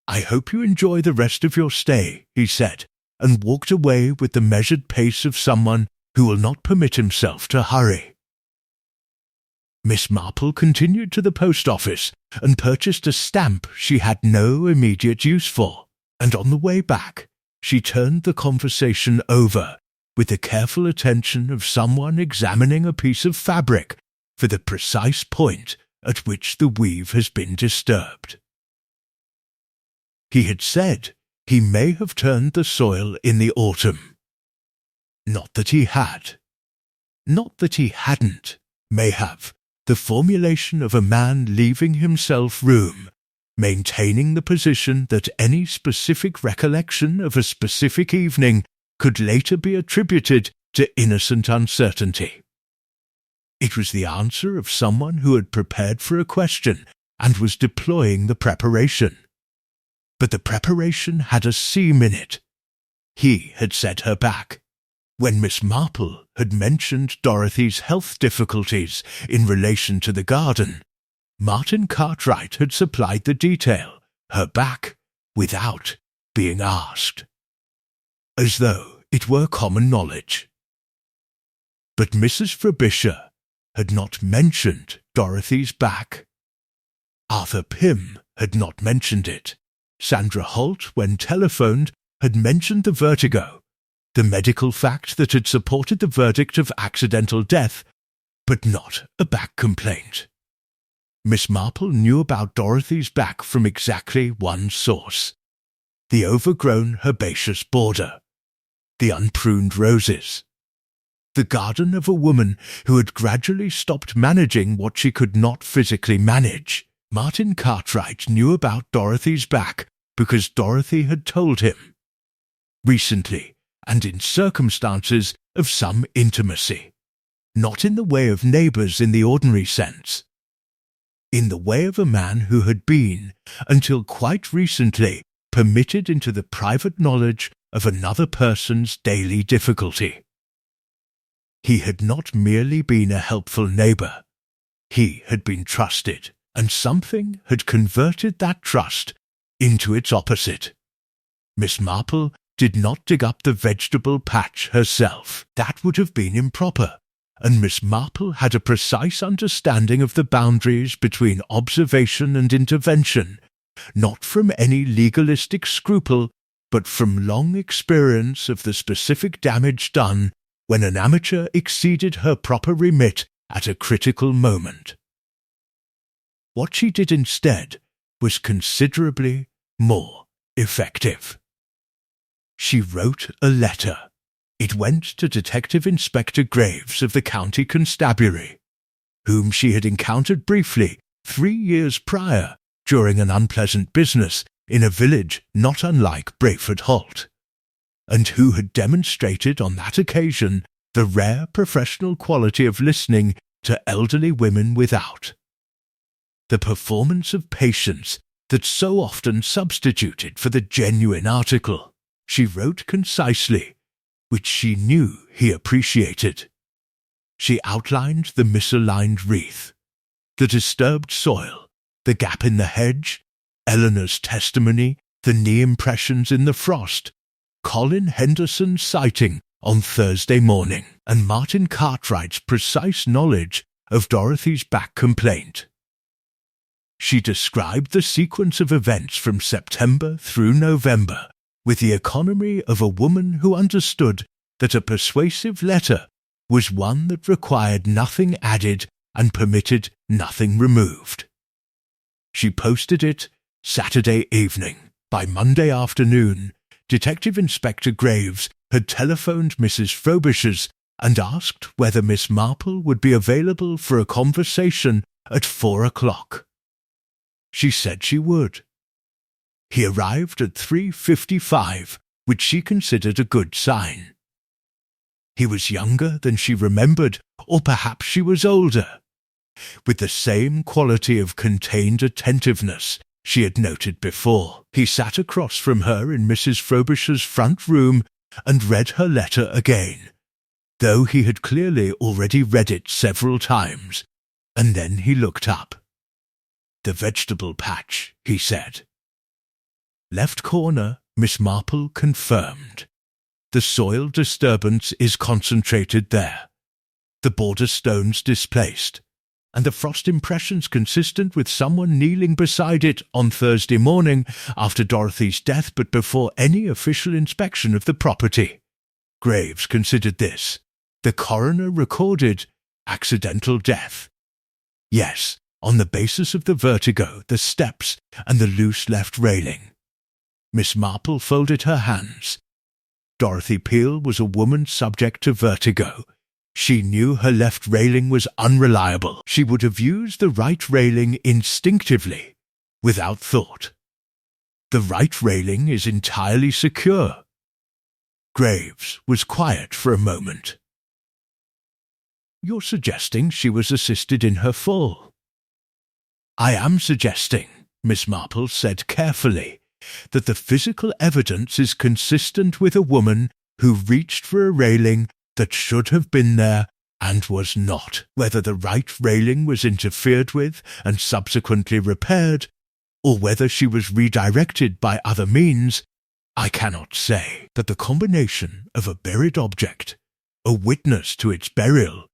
"I hope you enjoy the rest of your stay," he said, and walked away with the measured pace of someone who will not permit himself to hurry. Miss Marple continued to the post office and purchased a stamp she had no immediate use for, and on the way back she turned the conversation over with the careful attention of someone examining a piece of fabric for the precise point at which the weave has been disturbed. He had said he may have turned the soil in the autumn. Not that he had. Not that he hadn't. May have. The formulation of a man leaving himself room, maintaining the position that any specific recollection of a specific evening could later be attributed to innocent uncertainty. It was the answer of someone who had prepared for a question and was deploying the preparation. But the preparation had a seam in it. He had set her back. When Miss Marple had mentioned Dorothy's health difficulties in relation to the garden, Martin Cartwright had supplied the detail, her back, without being asked. As though it were common knowledge. But Mrs. Frobisher had not mentioned Dorothy's back. Arthur Pym had not mentioned it. Sandra Holt, when telephoned, had mentioned the vertigo, the medical fact that had supported the verdict of accidental death, but not a back complaint. Miss Marple knew about Dorothy's back from exactly one source: the overgrown herbaceous border, the unpruned roses, the garden of a woman who had gradually stopped managing what she could not physically manage. Martin Cartwright knew about Dorothy's back because Dorothy had told him. Recently, and in circumstances of some intimacy. Not in the way of neighbours in the ordinary sense. In the way of a man who had been, until quite recently, permitted into the private knowledge of another person's daily difficulty. He had not merely been a helpful neighbour. He had been trusted, and something had converted that trust into its opposite. Miss Marple did not dig up the vegetable patch herself. That would have been improper, and Miss Marple had a precise understanding of the boundaries between observation and intervention, not from any legalistic scruple, but from long experience of the specific damage done when an amateur exceeded her proper remit at a critical moment. What she did instead was considerably more effective. She wrote a letter. It went to Detective Inspector Graves of the County Constabulary, whom she had encountered briefly 3 years prior during an unpleasant business in a village not unlike Brayford Holt, and who had demonstrated on that occasion the rare professional quality of listening to elderly women without. the performance of patience that so often substituted for the genuine article. She wrote concisely, which she knew he appreciated. She outlined the misaligned wreath, the disturbed soil, the gap in the hedge, Eleanor's testimony, the knee impressions in the frost, Colin Henderson's sighting on Thursday morning, and Martin Cartwright's precise knowledge of Dorothy's back complaint. She described the sequence of events from September through November with the economy of a woman who understood that a persuasive letter was one that required nothing added and permitted nothing removed. She posted it Saturday evening. By Monday afternoon, Detective Inspector Graves had telephoned Mrs. Frobisher's and asked whether Miss Marple would be available for a conversation at 4 o'clock. She said she would. He arrived at 3:55, which she considered a good sign. He was younger than she remembered, or perhaps she was older, with the same quality of contained attentiveness she had noted before. He sat across from her in Mrs. Frobisher's front room and read her letter again, though he had clearly already read it several times, and then he looked up. "The vegetable patch," he said. "Left corner," Miss Marple confirmed. "The soil disturbance is concentrated there, the border stones displaced, and the frost impressions consistent with someone kneeling beside it on Thursday morning after Dorothy's death but before any official inspection of the property." Graves considered this. The coroner recorded accidental death. Yes, on the basis of the vertigo, the steps, and the loose left railing. Miss Marple folded her hands. Dorothy Peel was a woman subject to vertigo. She knew her left railing was unreliable. She would have used the right railing instinctively, without thought. The right railing is entirely secure. Graves was quiet for a moment. "You're suggesting she was assisted in her fall?" "I am suggesting," Miss Marple said carefully, "that the physical evidence is consistent with a woman who reached for a railing that should have been there and was not. Whether the right railing was interfered with and subsequently repaired, or whether she was redirected by other means, I cannot say. That the combination of a buried object, a witness to its burial,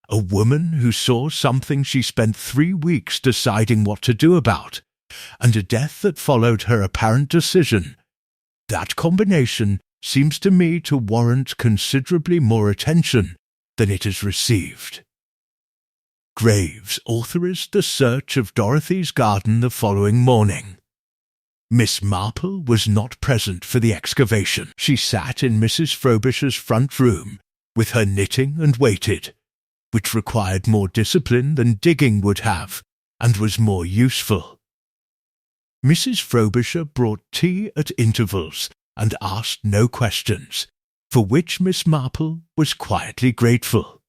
a woman who saw something she spent 3 weeks deciding what to do about, and a death that followed her apparent decision, that combination seems to me to warrant considerably more attention than it has received." Graves authorized the search of Dorothy's garden the following morning. Miss Marple was not present for the excavation. She sat in Mrs. Frobisher's front room with her knitting and waited, which required more discipline than digging would have, and was more useful. Mrs. Frobisher brought tea at intervals and asked no questions, for which Miss Marple was quietly grateful.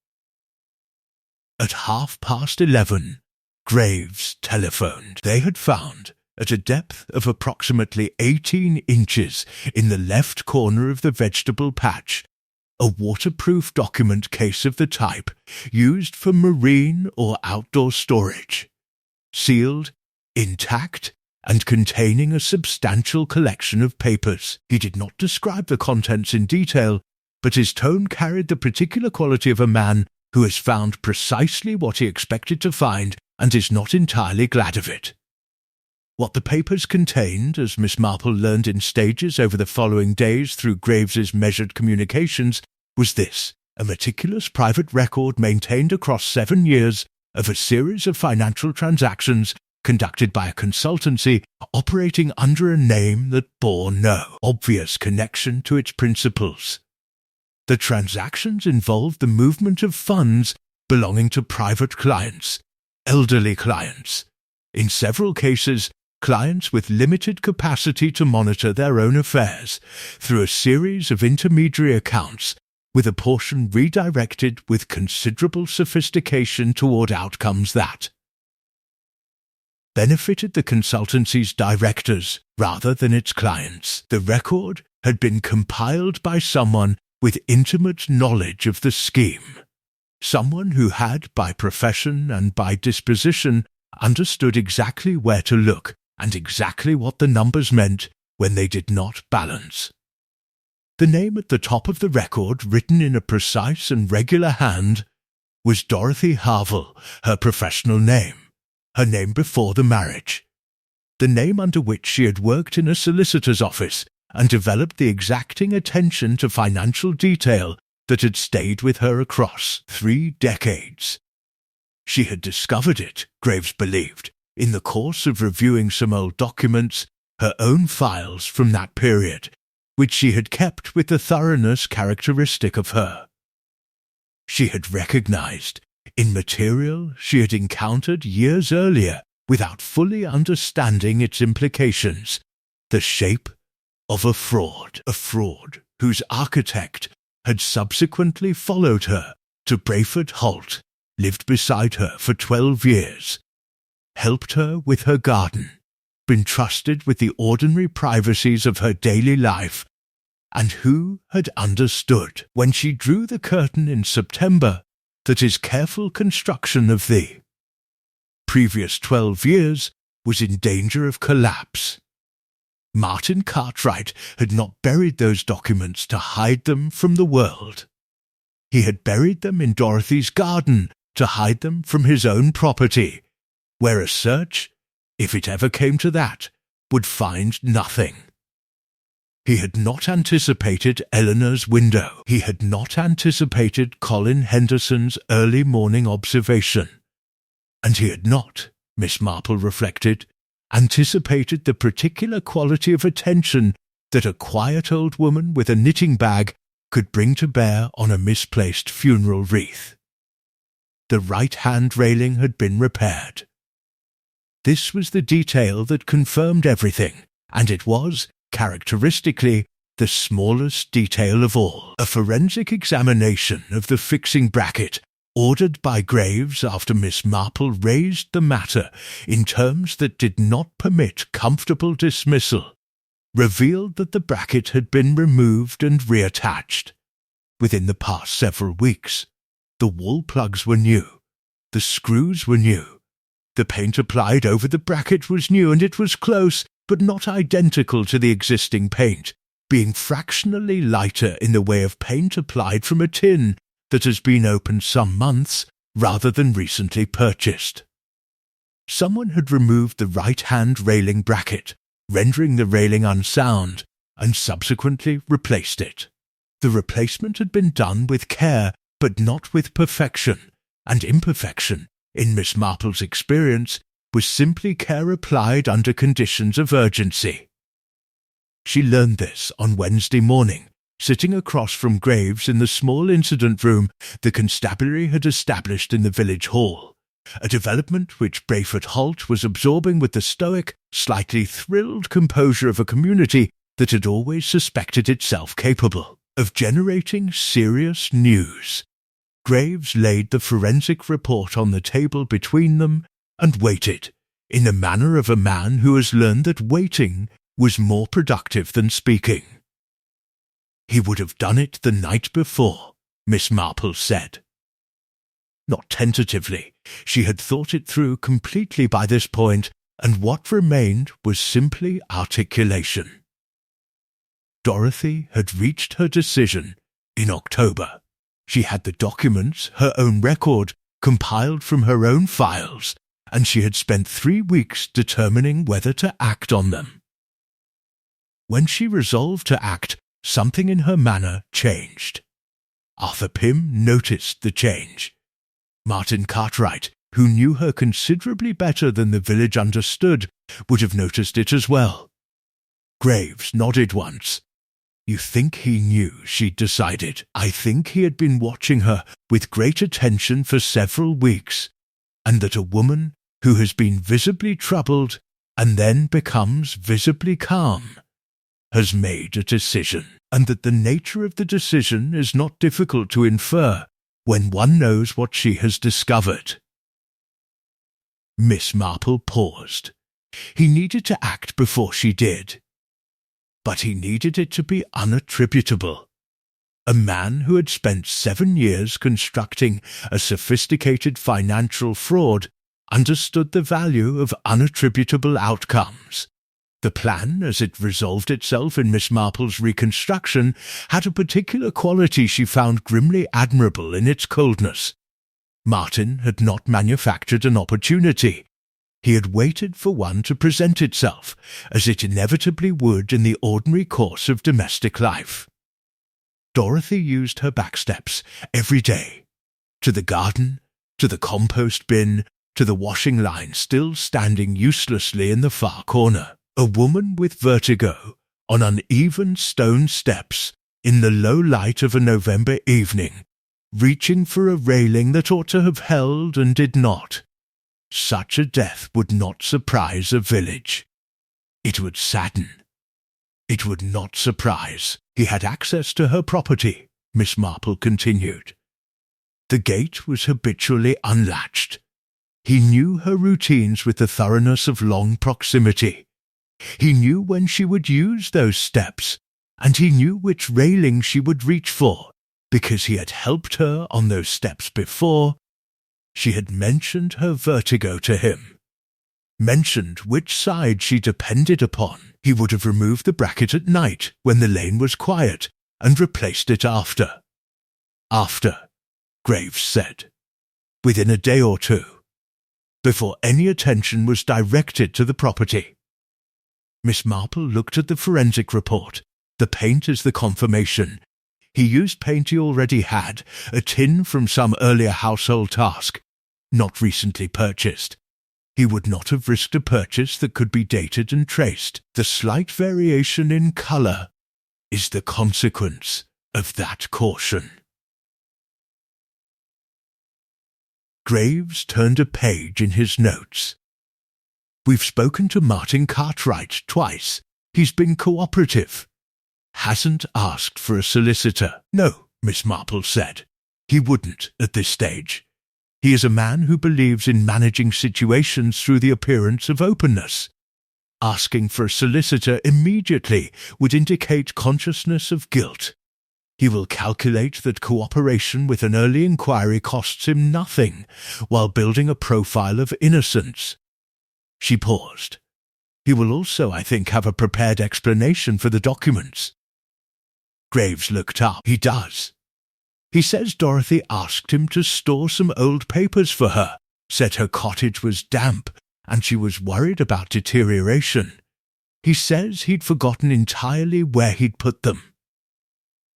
At 11:30, Graves telephoned. They had found, at a depth of approximately 18 inches in the left corner of the vegetable patch, a waterproof document case of the type used for marine or outdoor storage, sealed, intact, and containing a substantial collection of papers. He did not describe the contents in detail, but his tone carried the particular quality of a man who has found precisely what he expected to find and is not entirely glad of it. What the papers contained, as Miss Marple learned in stages over the following days through Graves's measured communications, was this: a meticulous private record maintained across 7 years of a series of financial transactions conducted by a consultancy operating under a name that bore no obvious connection to its principals. The transactions involved the movement of funds belonging to private clients, elderly clients, in several cases clients with limited capacity to monitor their own affairs, through a series of intermediary accounts, with a portion redirected with considerable sophistication toward outcomes that, benefited the consultancy's directors rather than its clients. The record had been compiled by someone with intimate knowledge of the scheme, someone who had, by profession and by disposition, understood exactly where to look and exactly what the numbers meant when they did not balance. The name at the top of the record, written in a precise and regular hand, was Dorothy Harville, her professional name, her name before the marriage, the name under which she had worked in a solicitor's office and developed the exacting attention to financial detail that had stayed with her across 3 decades. She had discovered it, Graves believed, in the course of reviewing some old documents, her own files from that period, which she had kept with the thoroughness characteristic of her. She had recognized, in material she had encountered years earlier without fully understanding its implications, the shape of a fraud whose architect had subsequently followed her to Brayford Holt, lived beside her for 12 years, helped her with her garden, been trusted with the ordinary privacies of her daily life, and who had understood, when she drew the curtain in September, that his careful construction of the previous 12 years was in danger of collapse. Martin Cartwright had not buried those documents to hide them from the world. He had buried them in Dorothy's garden to hide them from his own property, where a search, if it ever came to that, would find nothing. He had not anticipated Eleanor's window. He had not anticipated Colin Henderson's early morning observation. And he had not, Miss Marple reflected, anticipated the particular quality of attention that a quiet old woman with a knitting bag could bring to bear on a misplaced funeral wreath. The right-hand railing had been repaired. This was the detail that confirmed everything, and it was, characteristically, the smallest detail of all. A forensic examination of the fixing bracket, ordered by Graves after Miss Marple raised the matter in terms that did not permit comfortable dismissal, revealed that the bracket had been removed and reattached. Within the past several weeks, the wall plugs were new, the screws were new, the paint applied over the bracket was new, and it was close but not identical to the existing paint, being fractionally lighter in the way of paint applied from a tin that has been opened some months rather than recently purchased. Someone had removed the right-hand railing bracket, rendering the railing unsound, and subsequently replaced it. The replacement had been done with care, but not with perfection, and imperfection, in Miss Marple's experience, was simply care applied under conditions of urgency. She learned this on Wednesday morning, sitting across from Graves in the small incident room the constabulary had established in the village hall, a development which Brayford Holt was absorbing with the stoic, slightly thrilled composure of a community that had always suspected itself capable of generating serious news. Graves laid the forensic report on the table between them and waited, in the manner of a man who has learned that waiting was more productive than speaking. He would have done it the night before, Miss Marple said. Not tentatively, she had thought it through completely by this point, and what remained was simply articulation. Dorothy had reached her decision in October. She had the documents, her own record, compiled from her own files, and she had spent 3 weeks determining whether to act on them. When she resolved to act, something in her manner changed. Arthur Pym noticed the change. Martin Cartwright, who knew her considerably better than the village understood, would have noticed it as well. Graves nodded once. You think he knew, she decided. I think he had been watching her with great attention for several weeks, and that a woman who has been visibly troubled and then becomes visibly calm has made a decision, and that the nature of the decision is not difficult to infer when one knows what she has discovered. Miss Marple paused. He needed to act before she did. But he needed it to be unattributable. A man who had spent 7 years constructing a sophisticated financial fraud understood the value of unattributable outcomes. The plan, as it resolved itself in Miss Marple's reconstruction, had a particular quality she found grimly admirable in its coldness. Martin had not manufactured an opportunity. He had waited for one to present itself, as it inevitably would in the ordinary course of domestic life. Dorothy used her back steps every day. To the garden, to the compost bin, to the washing line still standing uselessly in the far corner. A woman with vertigo, on uneven stone steps, in the low light of a November evening, reaching for a railing that ought to have held and did not. Such a death would not surprise a village. It would sadden. It would not surprise. He had access to her property, Miss Marple continued. The gate was habitually unlatched. He knew her routines with the thoroughness of long proximity. He knew when she would use those steps, and he knew which railing she would reach for, because he had helped her on those steps before. She had mentioned her vertigo to him, mentioned which side she depended upon. He would have removed the bracket at night when the lane was quiet and replaced it after. After, Graves said, within a day or two, before any attention was directed to the property. Miss Marple looked at the forensic report. The paint is the confirmation. He used paint he already had, a tin from some earlier household task, not recently purchased. He would not have risked a purchase that could be dated and traced. The slight variation in colour is the consequence of that caution. Graves turned a page in his notes. We've spoken to Martin Cartwright twice. He's been cooperative. Hasn't asked for a solicitor. No, Miss Marple said. He wouldn't at this stage. He is a man who believes in managing situations through the appearance of openness. Asking for a solicitor immediately would indicate consciousness of guilt. He will calculate that cooperation with an early inquiry costs him nothing, while building a profile of innocence. She paused. He will also, I think, have a prepared explanation for the documents. Graves looked up. He does. He says Dorothy asked him to store some old papers for her, said her cottage was damp, and she was worried about deterioration. He says he'd forgotten entirely where he'd put them.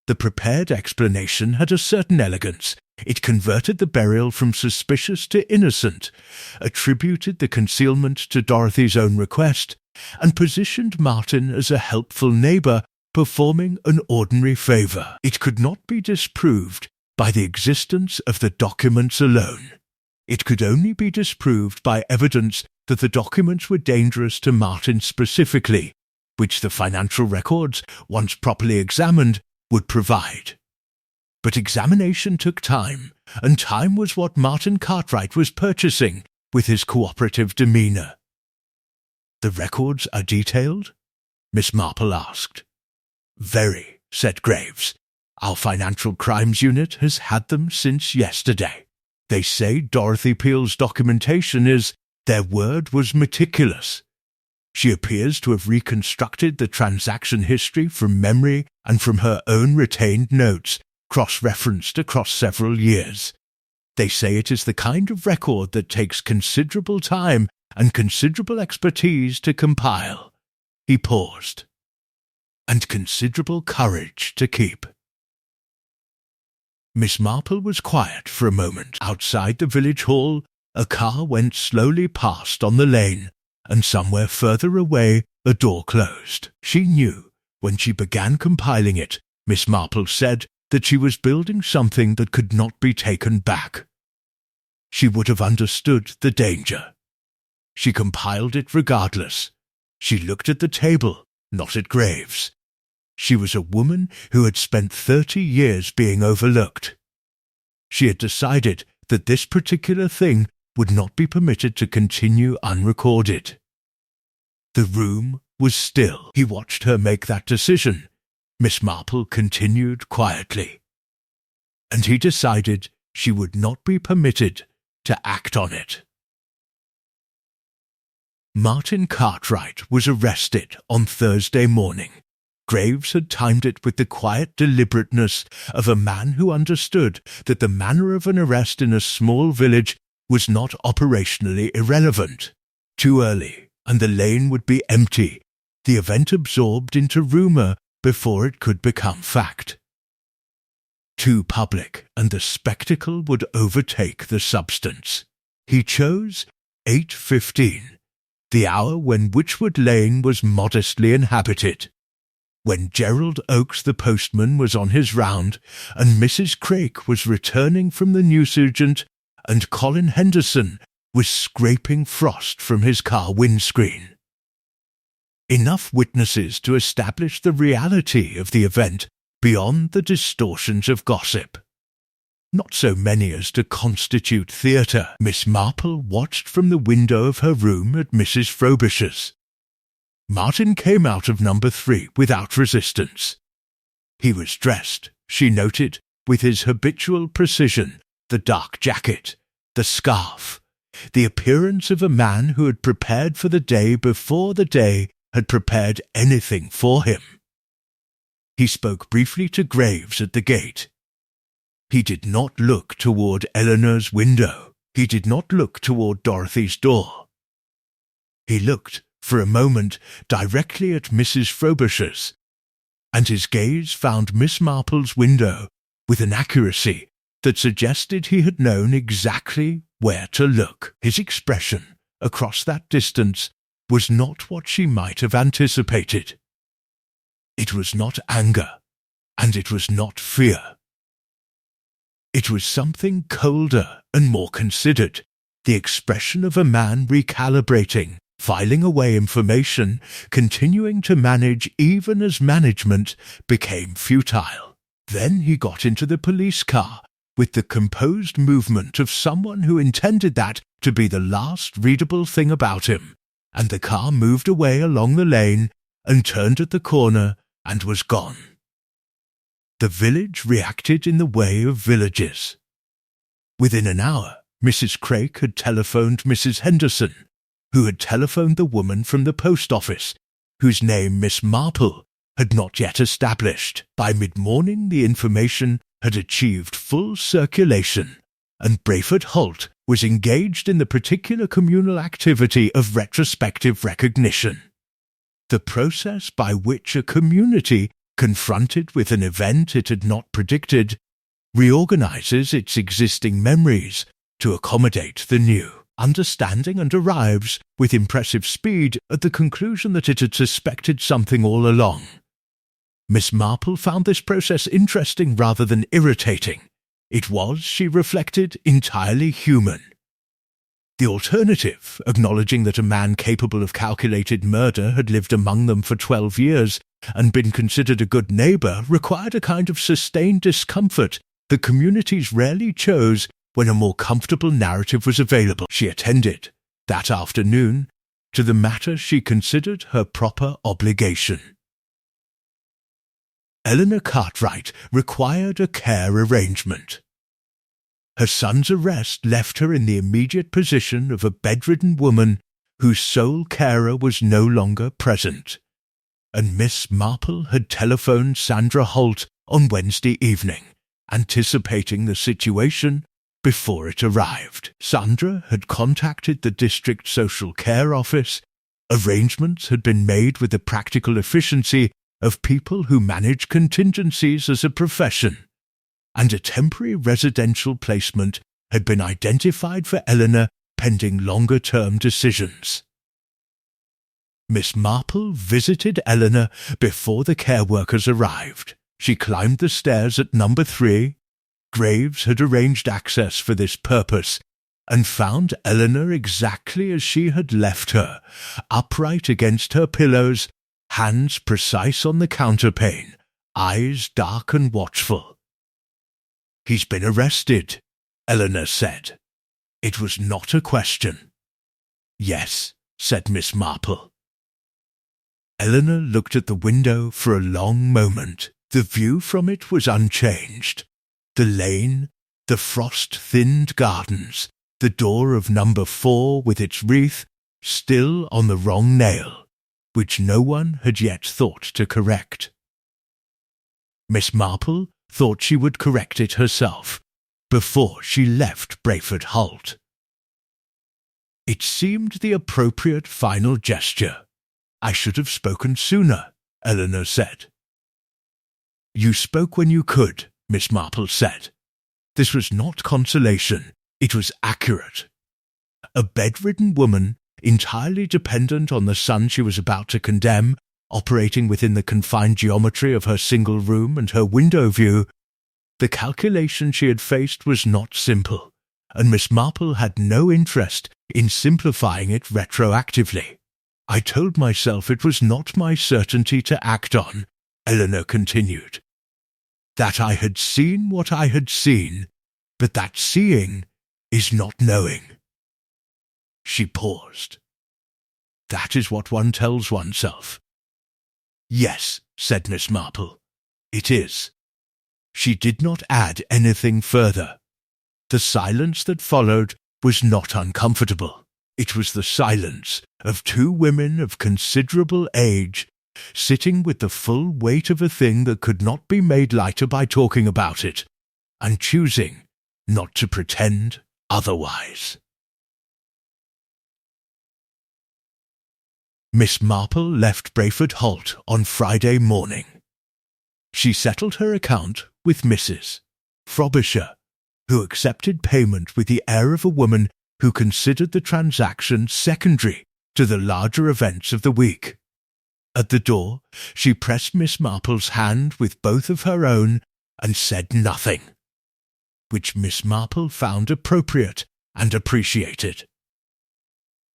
The prepared explanation had a certain elegance. It converted the burial from suspicious to innocent, attributed the concealment to Dorothy's own request, and positioned Martin as a helpful neighbour performing an ordinary favour. It could not be disproved by the existence of the documents alone. It could only be disproved by evidence that the documents were dangerous to Martin specifically, which the financial records, once properly examined, would provide. But examination took time, and time was what Martin Cartwright was purchasing with his cooperative demeanour. The records are detailed? Miss Marple asked. Very, said Graves. Our financial crimes unit has had them since yesterday. They say Dorothy Peel's documentation is, their word was meticulous. She appears to have reconstructed the transaction history from memory and from her own retained notes, cross-referenced across several years. They say it is the kind of record that takes considerable time and considerable expertise to compile. He paused. And considerable courage to keep. Miss Marple was quiet for a moment. Outside the village hall, a car went slowly past on the lane, and somewhere further away a door closed. She knew, when she began compiling it, Miss Marple said, that she was building something that could not be taken back. She would have understood the danger. She compiled it regardless. She looked at the table, not at Graves. She was a woman who had spent 30 years being overlooked. She had decided that this particular thing would not be permitted to continue unrecorded. The room was still. He watched her make that decision. Miss Marple continued quietly. And he decided she would not be permitted to act on it. Martin Cartwright was arrested on Thursday morning. Graves had timed it with the quiet deliberateness of a man who understood that the manner of an arrest in a small village was not operationally irrelevant. Too early, and the lane would be empty, the event absorbed into rumour before it could become fact. Too public, and the spectacle would overtake the substance. He chose 8:15, the hour when Witchwood Lane was modestly inhabited. When Gerald Oakes the postman was on his round, and Mrs. Craik was returning from the newsagent, and Colin Henderson was scraping frost from his car windscreen. Enough witnesses to establish the reality of the event beyond the distortions of gossip. Not so many as to constitute theatre. Miss Marple watched from the window of her room at Mrs. Frobisher's. Martin came out of number 3 without resistance. He was dressed, she noted, with his habitual precision, the dark jacket, the scarf, the appearance of a man who had prepared for the day before the day had prepared anything for him. He spoke briefly to Graves at the gate. He did not look toward Eleanor's window. He did not look toward Dorothy's door. He looked, for a moment, directly at Mrs. Frobisher's, and his gaze found Miss Marple's window with an accuracy that suggested he had known exactly where to look. His expression, across that distance, was not what she might have anticipated. It was not anger, and it was not fear. It was something colder and more considered, the expression of a man recalibrating, filing away information, continuing to manage even as management became futile. Then he got into the police car with the composed movement of someone who intended that to be the last readable thing about him, and the car moved away along the lane and turned at the corner and was gone. The village reacted in the way of villages. Within an hour, Mrs. Craik had telephoned Mrs. Henderson, who had telephoned the woman from the post office, whose name Miss Marple had not yet established. By mid-morning the information had achieved full circulation, and Brayford Holt was engaged in the particular communal activity of retrospective recognition. The process by which a community, confronted with an event it had not predicted, reorganizes its existing memories to accommodate the new. Understanding and arrives with impressive speed at the conclusion that it had suspected something all along. Miss Marple found this process interesting rather than irritating. It was, she reflected, entirely human. The alternative, acknowledging that a man capable of calculated murder had lived among them for 12 years and been considered a good neighbour, required a kind of sustained discomfort that communities rarely chose when a more comfortable narrative was available. She attended, that afternoon, to the matter she considered her proper obligation. Eleanor Cartwright required a care arrangement. Her son's arrest left her in the immediate position of a bedridden woman whose sole carer was no longer present, and Miss Marple had telephoned Sandra Holt on Wednesday evening, anticipating the situation before it arrived. Sandra had contacted the district social care office. Arrangements had been made with the practical efficiency of people who manage contingencies as a profession, and a temporary residential placement had been identified for Eleanor pending longer-term decisions. Miss Marple visited Eleanor before the care workers arrived. She climbed the stairs at number 3. Graves had arranged access for this purpose, and found Eleanor exactly as she had left her, upright against her pillows, hands precise on the counterpane, eyes dark and watchful. "He's been arrested," Eleanor said. It was not a question. Yes, said Miss Marple. Eleanor looked at the window for a long moment. The view from it was unchanged. The lane, the frost-thinned gardens, the door of number 4 with its wreath still on the wrong nail, which no one had yet thought to correct. Miss Marple thought she would correct it herself before she left Brayford Holt. It seemed the appropriate final gesture. I should have spoken sooner, Eleanor said. You spoke when you could, Miss Marple said. This was not consolation, it was accurate. A bedridden woman, entirely dependent on the son she was about to condemn, operating within the confined geometry of her single room and her window view, the calculation she had faced was not simple, and Miss Marple had no interest in simplifying it retroactively. I told myself it was not my certainty to act on, Eleanor continued. That I had seen what I had seen, but that seeing is not knowing. She paused. That is what one tells oneself. Yes, said Miss Marple, it is. She did not add anything further. The silence that followed was not uncomfortable. It was the silence of two women of considerable age, sitting with the full weight of a thing that could not be made lighter by talking about it, and choosing not to pretend otherwise. Miss Marple left Brayford Holt on Friday morning. She settled her account with Mrs. Frobisher, who accepted payment with the air of a woman who considered the transaction secondary to the larger events of the week. At the door, she pressed Miss Marple's hand with both of her own and said nothing, which Miss Marple found appropriate and appreciated.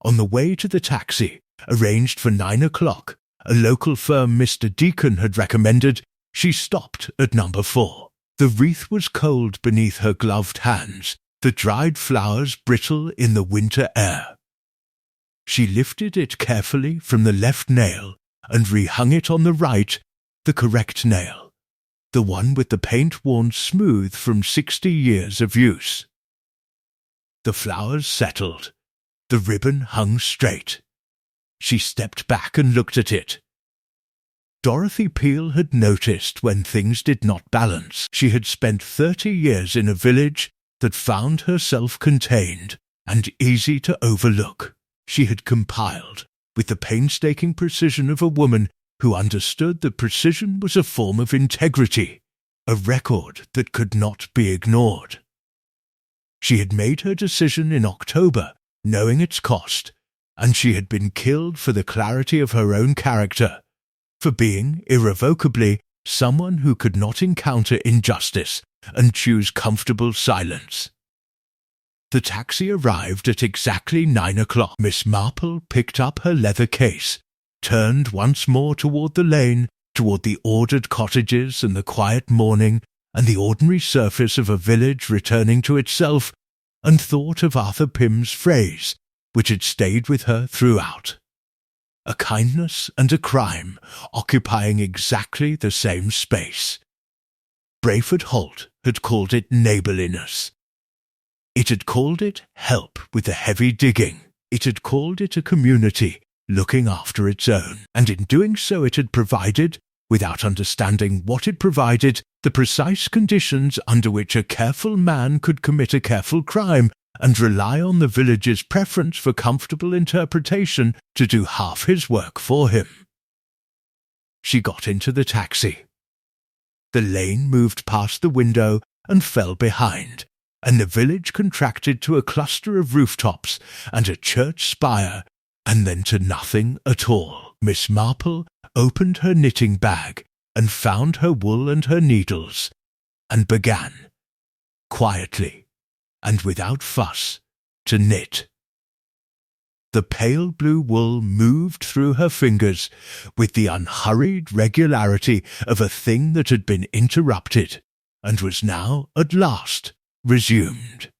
On the way to the taxi, arranged for 9 o'clock, a local firm Mr. Deacon had recommended, she stopped at number 4. The wreath was cold beneath her gloved hands, the dried flowers brittle in the winter air. She lifted it carefully from the left nail and rehung it on the right, the correct nail, the one with the paint worn smooth from 60 years of use. The flowers settled. The ribbon hung straight. She stepped back and looked at it. Dorothy Peel had noticed when things did not balance. She had spent 30 years in a village that found her self-contained and easy to overlook. She had compiled, with the painstaking precision of a woman who understood that precision was a form of integrity, a record that could not be ignored. She had made her decision in October, knowing its cost, and she had been killed for the clarity of her own character, for being, irrevocably, someone who could not encounter injustice and choose comfortable silence. The taxi arrived at exactly 9 o'clock. Miss Marple picked up her leather case, turned once more toward the lane, toward the ordered cottages and the quiet morning and the ordinary surface of a village returning to itself, and thought of Arthur Pym's phrase, which had stayed with her throughout. A kindness and a crime occupying exactly the same space. Brayford Holt had called it neighbourliness. It had called it help with the heavy digging. It had called it a community looking after its own, and in doing so it had provided, without understanding what it provided, the precise conditions under which a careful man could commit a careful crime and rely on the village's preference for comfortable interpretation to do half his work for him. She got into the taxi. The lane moved past the window and fell behind, and the village contracted to a cluster of rooftops and a church spire, and then to nothing at all. Miss Marple opened her knitting bag and found her wool and her needles, and began, quietly and without fuss, to knit. The pale blue wool moved through her fingers with the unhurried regularity of a thing that had been interrupted, and was now, at last, resumed.